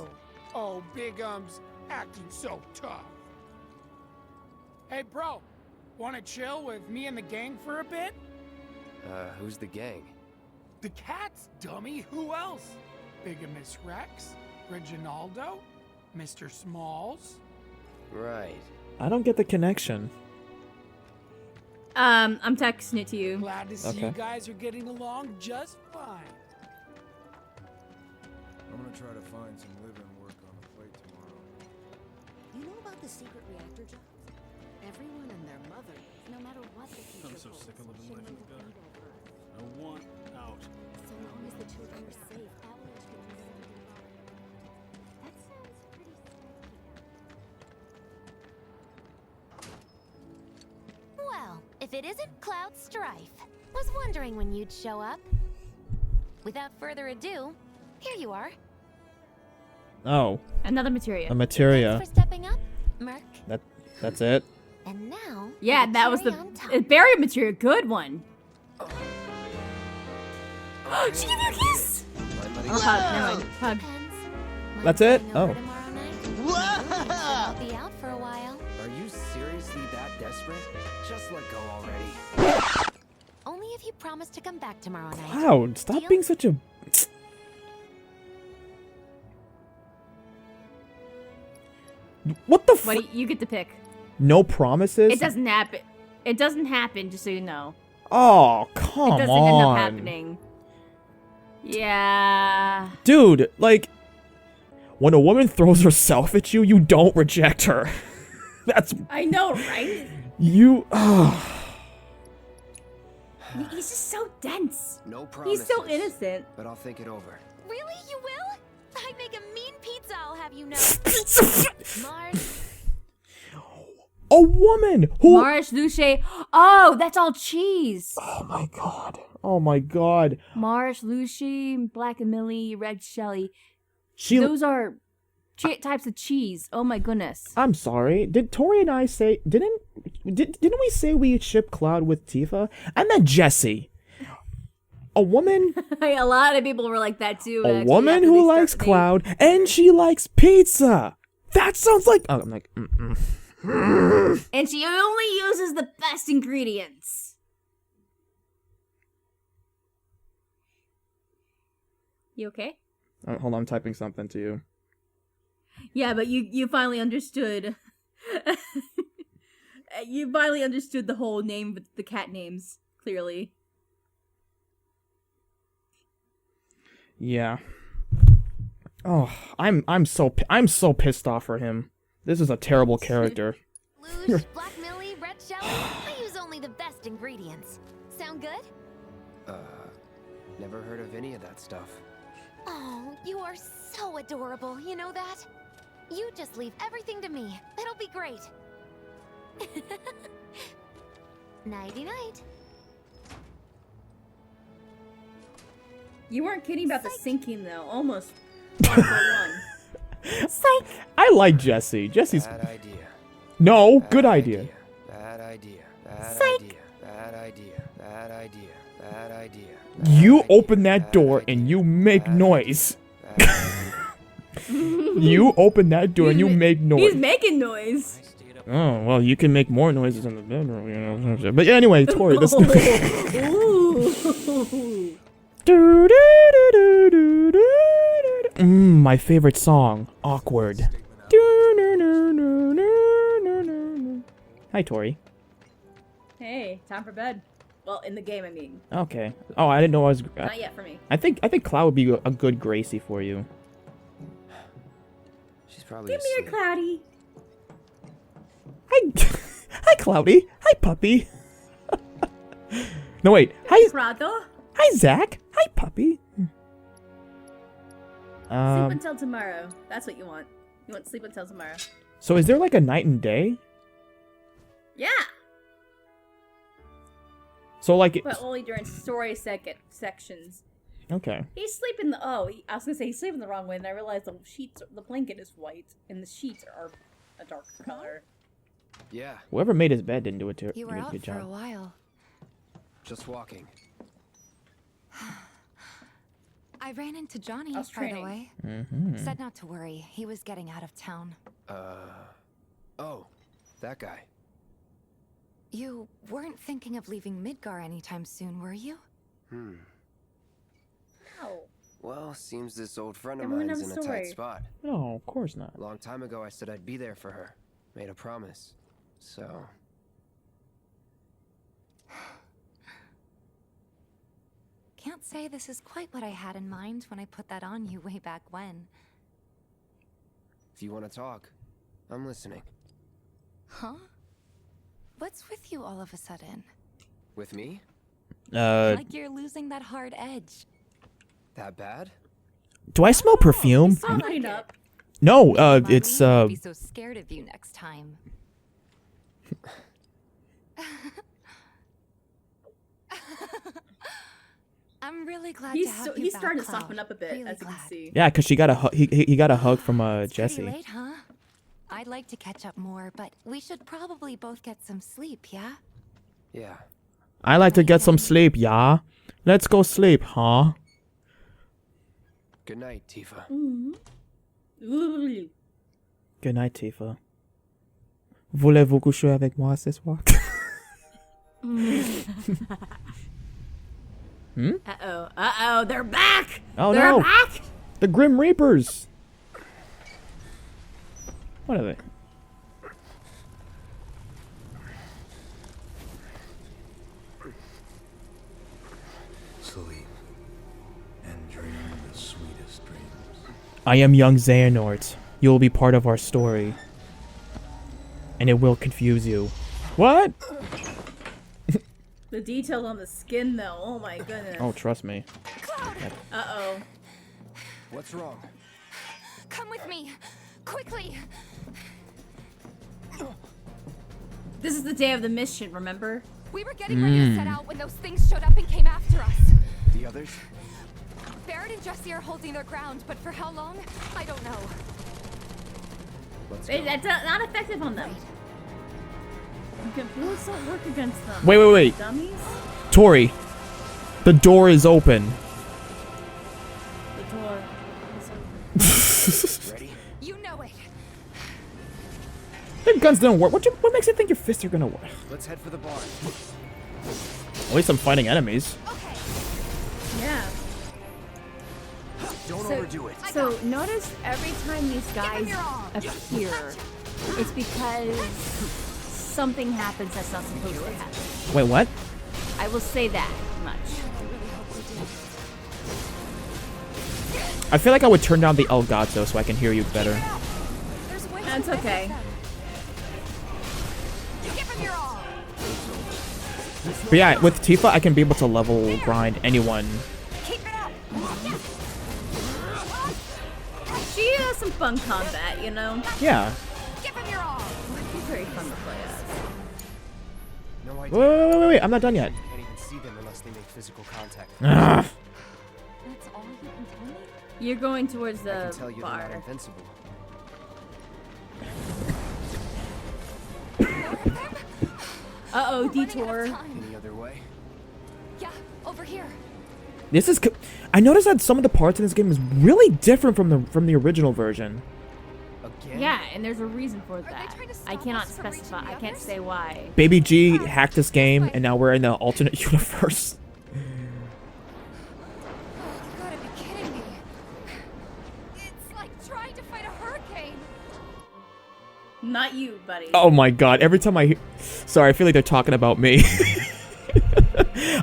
Oh, Bigum's acting so tough. Hey, bro, wanna chill with me and the gang for a bit? Who's the gang? The cats, dummy. Who else? Bigamous Rex, Reginaldo, Mr. Smalls. Right. I don't get the connection. I'm texting it to you. Glad to see Okay. you guys are getting along just fine. I'm gonna try to find some live-in work on the plate tomorrow. You know about the secret reactor job? Everyone and their mother, no matter what the future I'm so holds, sick of living should life in the know gutter. either way. I want out. So long as the children are safe, Avalanche can do something about it. That sounds pretty scary. Well, if it isn't Cloud Strife, was wondering when you'd show up. Without further ado, here you are. Oh. Another materia. A materia. Thanks for stepping up, Merc. That's it. And now, Yeah, the that was the cherry on top. barrier materia. Good one. She gave you a kiss. Or hug. Never mind. Hug. That's it? Oh. I'll be out for a while. Are you seriously that desperate? Just let go already. Only if you promise to come back tomorrow night. Cloud, stop being such a... What the What do you get to pick? No promises? It doesn't happen. It doesn't happen, just so you know. Oh, come It doesn't on. end up happening. Yeah. Dude, like, when a woman throws herself at you, you don't reject her. That's... I know, right? You... He's just so dense. No promises. He's so innocent. But I'll think it over. Really? You will? I'd make a mean pizza, I'll have you know. Mars. A woman who... Marsh, Luce. Oh, that's all cheese. Oh my god. Oh my god. Marsh, Lucy, Black and Millie, Red Shelly. She... Those are types of cheese. Oh my goodness. I'm sorry. Did Tori and I say... Didn't we say we ship Cloud with Tifa? I meant Jessie. A woman... A lot of people were like that too. A actually, woman after who they likes Cloud, and she likes pizza. That sounds like... Oh, I'm like... And she only uses the best ingredients. You okay? Hold on, I'm typing something to you. Yeah, but you finally understood. You finally understood the whole name, but the cat names clearly. Yeah. Oh, I'm so pissed off for him. This is a terrible character. Luge, Black Millie, Red Shelly. I use only the best ingredients. Sound good? Never heard of any of that stuff. Oh, you are so adorable, you know that? You just leave everything to me. It'll be great. Nighty-night. You weren't kidding about the sinking though. Almost 1-for-1. Psych. I like Jessie. Jessie's... Bad idea. No, good idea. Bad idea. Bad Psych. idea. Bad idea. Bad idea. Bad idea. You open that door and you make noise. You open that door and you make noise. He's making noise. Oh, well, you can make more noises in the bedroom, you know. But anyway, Tori, this... My favorite song, Awkward. Hi, Tori. Hey, time for bed. Well, in the game, I mean. Okay. Oh, I didn't know I was... Not yet for me. I think Cloud would be a good Gracie for you. She's probably Give me your Cloudy. Hi, Cloudy. Hi, puppy. No, wait. Hi, Prado. Hi, Zach. Hi, puppy. Sleep until tomorrow. That's what you want. You want sleep until tomorrow. So is there like a night and day? Yeah. So like, But only during story sections. okay. He's sleeping I was gonna say he's sleeping the wrong way, and I realized the blanket is white, and the sheets are a dark color. Yeah. Whoever made his bed didn't do it too. You were out good for a job. while. Just walking. I ran into Johnny, I was by the training. way. Mm-hmm. Said not to worry. He was getting out of town. Oh, that guy. You weren't thinking of leaving Midgar anytime soon, were you? Hmm. No. Well, seems this old friend of Everyone, mine's I'm in a sorry. tight spot. No, of course not. A long time ago, I said I'd be there for her. Made a promise. So... Can't say this is quite what I had in mind when I put that on you way back when. If you want to talk, I'm listening. Huh? What's with you all of a sudden? With me? Like you're losing that hard edge. That bad? Do I smell perfume? Clean up. No, it's I'll be so scared of you next time. I'm really glad to have you He's back, starting to Cloud. soften up a bit, Really as you can glad. see. yeah, cause she got a he got a hug from It's pretty Jessie. late, huh? I'd like to catch up more, but we should probably both get some sleep, yeah? Yeah. I like to get some sleep, yeah. Let's go sleep, huh? Good night, Tifa. Mm-hmm. Good night, Tifa. Voulez-vous coucher avec moi ce soir? Hmm? Uh-oh, they're back! Oh they're no! back! The Grim Reapers! What are they? Sleep and dream the sweetest dreams. I am young Xehanort. You will be part of our story. And it will confuse you. What? The details on the skin, though. Oh my goodness. Oh, trust me. Uh-oh. What's wrong? Come with me, quickly. This is the day of the mission, remember? We were getting ready to set out when those things showed up and came after us. The others? Barrett and Jessie are holding their ground, but for how long? I don't know. Let's Hey, go. that's not effective on them. Bullets don't work against them. Wait. Dummies? Tori, the door is open. The door is open. Ready? You know it. Their guns don't work. What makes you think your fists are gonna work? Let's head for the barn. At least I'm fighting enemies. Yeah. Don't overdo it. So notice every time these guys appear, it's because something happens that's not supposed to happen. Wait, what? I will say that much. I feel like I would turn down the Elgato so I can hear you better. That's okay. But yeah, with Tifa, I can be able to level grind anyone. She has some fun combat, you know? Yeah. She's very fun to play as. No Wait, idea. wait, I'm not done yet. You can't even see them unless they make physical contact. Ah. That's all you can tell me? You're going towards I the can tell you they're not bar. invincible. Uh-oh, detour. Any other way? Yeah, over here. This is. I noticed that some of the parts in this game is really different from the original version. Again? Yeah, and there's a reason for that. I cannot specify. I can't say why. Baby G hacked this game, and now we're in the alternate universe. You gotta be kidding me. It's like trying to fight a hurricane. Not you, buddy. Oh my god! Every time I hear, sorry, I feel like they're talking about me.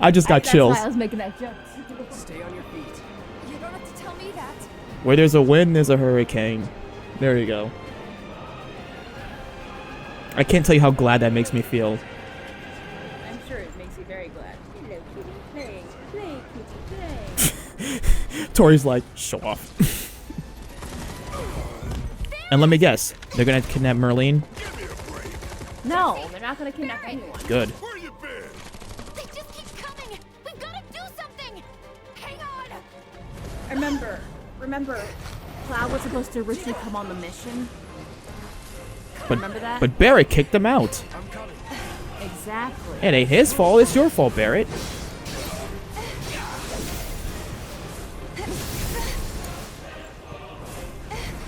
I just got chills. That's why I was making that joke. Stay on your feet. You don't have to tell me that. Where there's a wind, there's a hurricane. There you go. I can't tell you how glad that makes me feel. I'm sure it makes you very glad. Hello, kitty. Play, kitty, play. Tori's like, show off. And let me guess, they're gonna kidnap Merlene? No, they're not gonna kidnap anyone. Good. They just keep Remember, Cloud was supposed to originally come on the mission. Remember that? But Barrett kicked him out. Exactly. It ain't his fault. It's your fault, Barrett.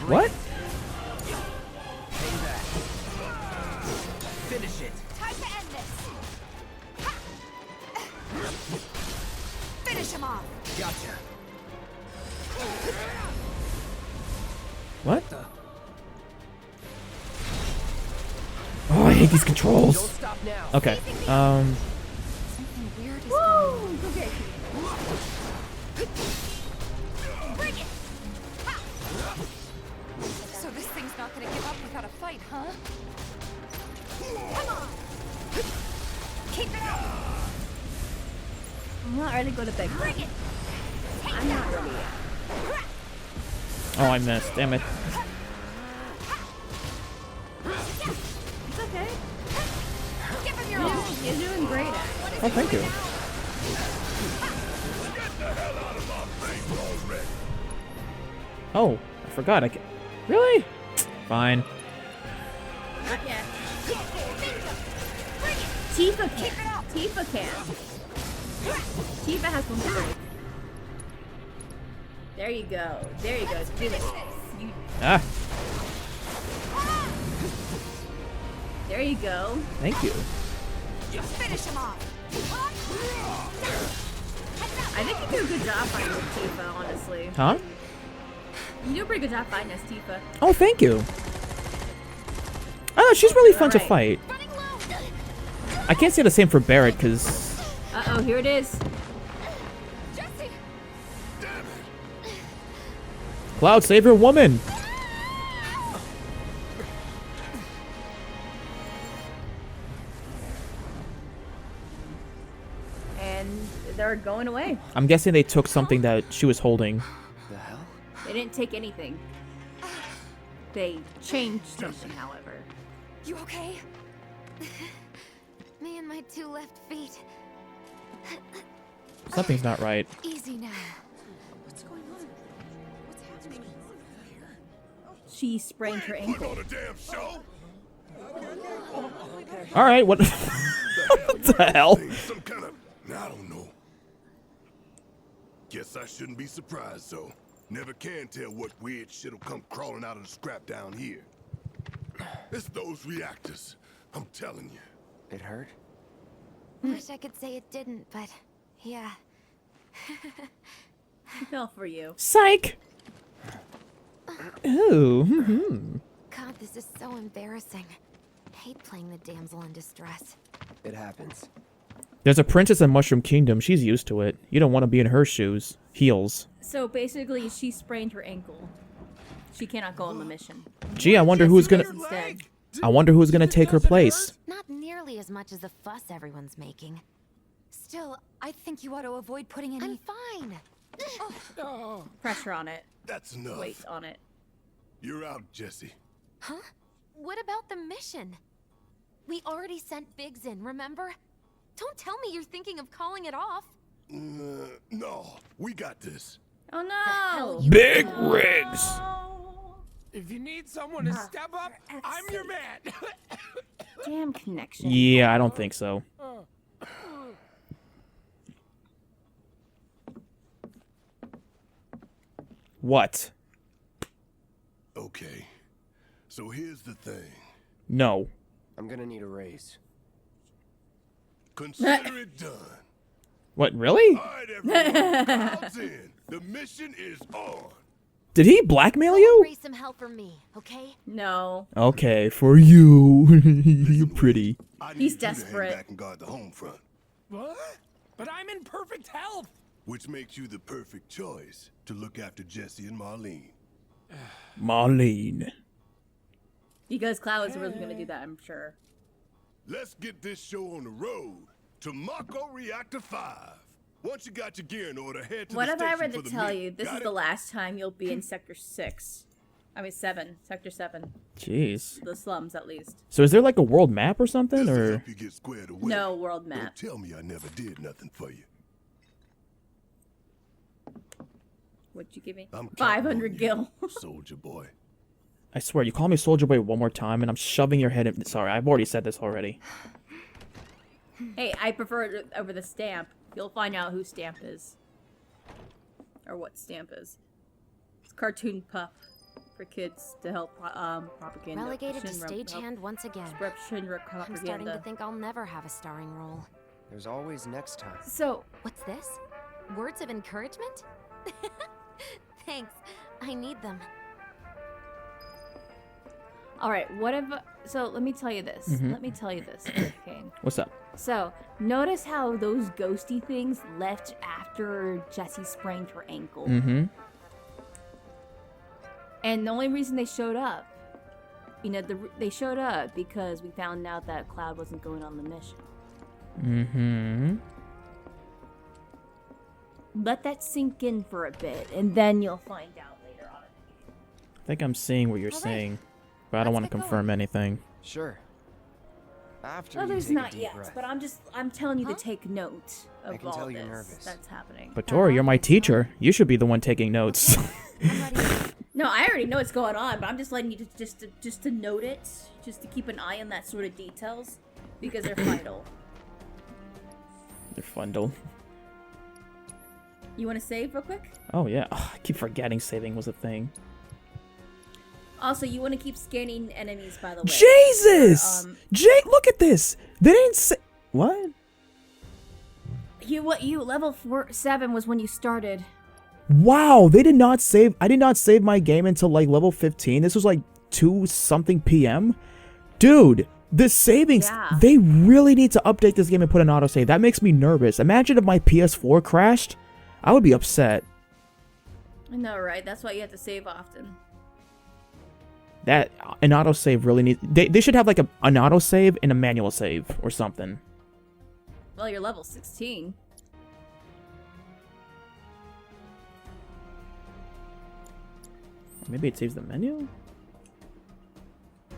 What? Finish it. Time to end this. Finish him off. Gotcha. What? Oh, I hate these controls. Don't stop now. Okay. Something weird is Woo! Okay. Bring it. Ha! So this thing's not gonna give up without a fight, huh? Come on. Keep it up. I'm not ready to go to bed. Bring it. I'm not ready yet. Oh, I missed. Damn it. It's okay. Give him your all. You're doing great at it. Oh, thank you. Oh, I forgot. I can. Really? Fine. Not yet. Tifa can. Tifa can. Tifa has one to break. There you go. There you go. Do this. You, Ah, there you go. thank you. Finish him off. I think you do a good job fighting with Tifa, honestly. Huh? You do a pretty good job fighting as Tifa. Oh, thank you. Oh, she's really fun to fight. I can't say the same for Barrett, because... Uh-oh, here it is. Jessie. Cloud, save your woman! And they're going away. I'm guessing they took something that she was holding. The hell? They didn't take anything. They changed something, however. You okay? Me and my 2 left feet. Something's not right. Easy now. What's going on? What's happening? She sprained her ankle. Alright, what... what the hell? Some kind of... I don't know. Guess I shouldn't be surprised, though. Never can tell what weird shit'll come crawling out of the scrap down here. It's those reactors. I'm telling you. It hurt? Wish I could say it didn't, but yeah. I fell for you. Psych! Ooh. God, this is so embarrassing. Hate playing the damsel in distress. It happens. There's a princess in Mushroom Kingdom. She's used to it. You don't want to be in her shoes. Heels. So basically, she sprained her ankle. She cannot go on the mission. Gee, I wonder who's gonna... Instead. I wonder who's gonna take her place. Not nearly as much as the fuss everyone's making. Still, I think you ought to avoid putting any... I'm fine. Oh. Pressure on it. That's enough. Weight on it. You're out, Jessie. Huh? What about the mission? We already sent Biggs in, remember? Don't tell me you're thinking of calling it off. No, we got this. Oh no! Big rigs! If you need someone to step up, I'm your man. Damn connection. Yeah, I don't think so. What? Okay. So here's the thing. No. I'm gonna need a raise. Consider it done. What, really? All right, everyone. Crowds in. The mission is on. Did he blackmail you? Raise some hell for me, okay? No. Okay, for you. You're pretty. He's You to hang desperate. back and guard the home front, What? But I'm in perfect health. which makes you the perfect choice to look after Jessie and Marlene. Marlene. Because Cloud was really gonna do that, I'm sure. Let's get this show on the road to Mako Reactor 5. Once you got your gear in order, head to What the if I station were for to the tell meet. you this Got is it? the last time you'll be in Sector 6? I mean 7. Sector 7. Jeez. The slums, at least. So is there like a world map or something, or? Help you get squared away. No world map. Don't tell me I never did nothing for you. What'd you give me? I'm 500 gil. Soldier boy. I swear, you call me Soldier Boy one more time, and I'm shoving your head in. Sorry, I've already said this already. Hey, I prefer it over the stamp. You'll find out who Stamp is. Or what Stamp is. It's cartoon pup for kids to help propaganda. Relegated to Shinra stagehand once again. Spread Shinra I'm starting to propaganda. think I'll never have a starring role. There's always next time. So, what's this? Words of encouragement? Thanks. I need them. Alright, what if... So, let me tell you this. Mhm. Let me tell you this, okay? What's up? So, notice how those ghosty things left after Jessie sprained her ankle. Mm-hmm. And the only reason they showed up, you know, they showed up because we found out that Cloud wasn't going on the mission. Mm-hmm. Let that sink in for a bit, and then you'll find out later on. I think I'm seeing what you're saying, but I don't want to confirm anything. Sure. After Well, you there's take not a deep yet, breath. but I'm telling you to take note of I can all tell this you're nervous. that's happening. But Tori, you're my teacher. You should be the one taking notes. No, I already know what's going on, but I'm just letting you just to note it, just to keep an eye on that sort of details, because they're vital. They're fundle. You want to save real quick? Oh yeah, I keep forgetting saving was a thing. Also, you want to keep scanning enemies, by the way. Jesus! Jake, look at this. They didn't say what? You level 7 was when you started. Wow, they did not save. I did not save my game until like level 15. This was like 2-something p.m. Dude, the savings. Yeah. They really need to update this game and put an autosave. That makes me nervous. Imagine if my PS4 crashed. I would be upset. I know, right? That's why you have to save often. That an autosave really needs. They should have like an autosave and a manual save or something. Well, you're level 16. Maybe it saves the menu.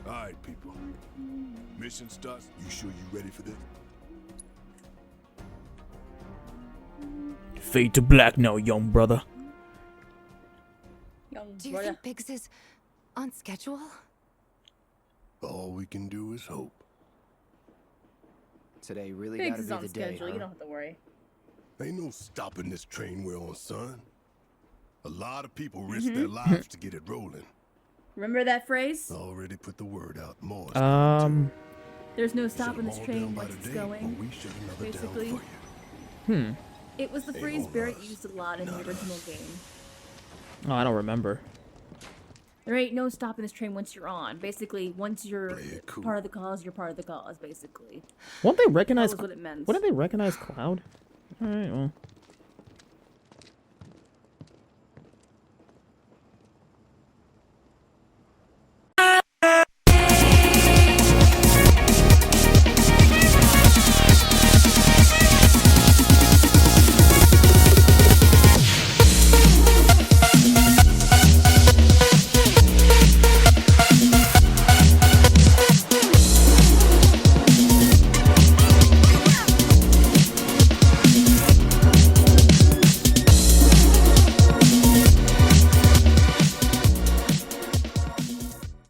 All right, people. Mission starts. You sure you ready for this? Fade to black now, young brother. Do you think Biggs is on schedule? All we can do is hope. Today really Biggs gotta is be on the day, schedule. huh? You don't have to worry. Ain't no stopping this train we're on, son. A lot of people risk their lives to get it rolling. Remember that phrase? Already put the word out more. There's no stopping this train once it's going. We shut another Basically, down for you. it was the phrase Barrett used a lot in the original game. Oh, I don't remember. There ain't no stopping this train once you're on. Basically, once you're part of the cause, you're part of the cause, basically. Won't they recognize? That was what it meant. Wouldn't they recognize Cloud? All right, well.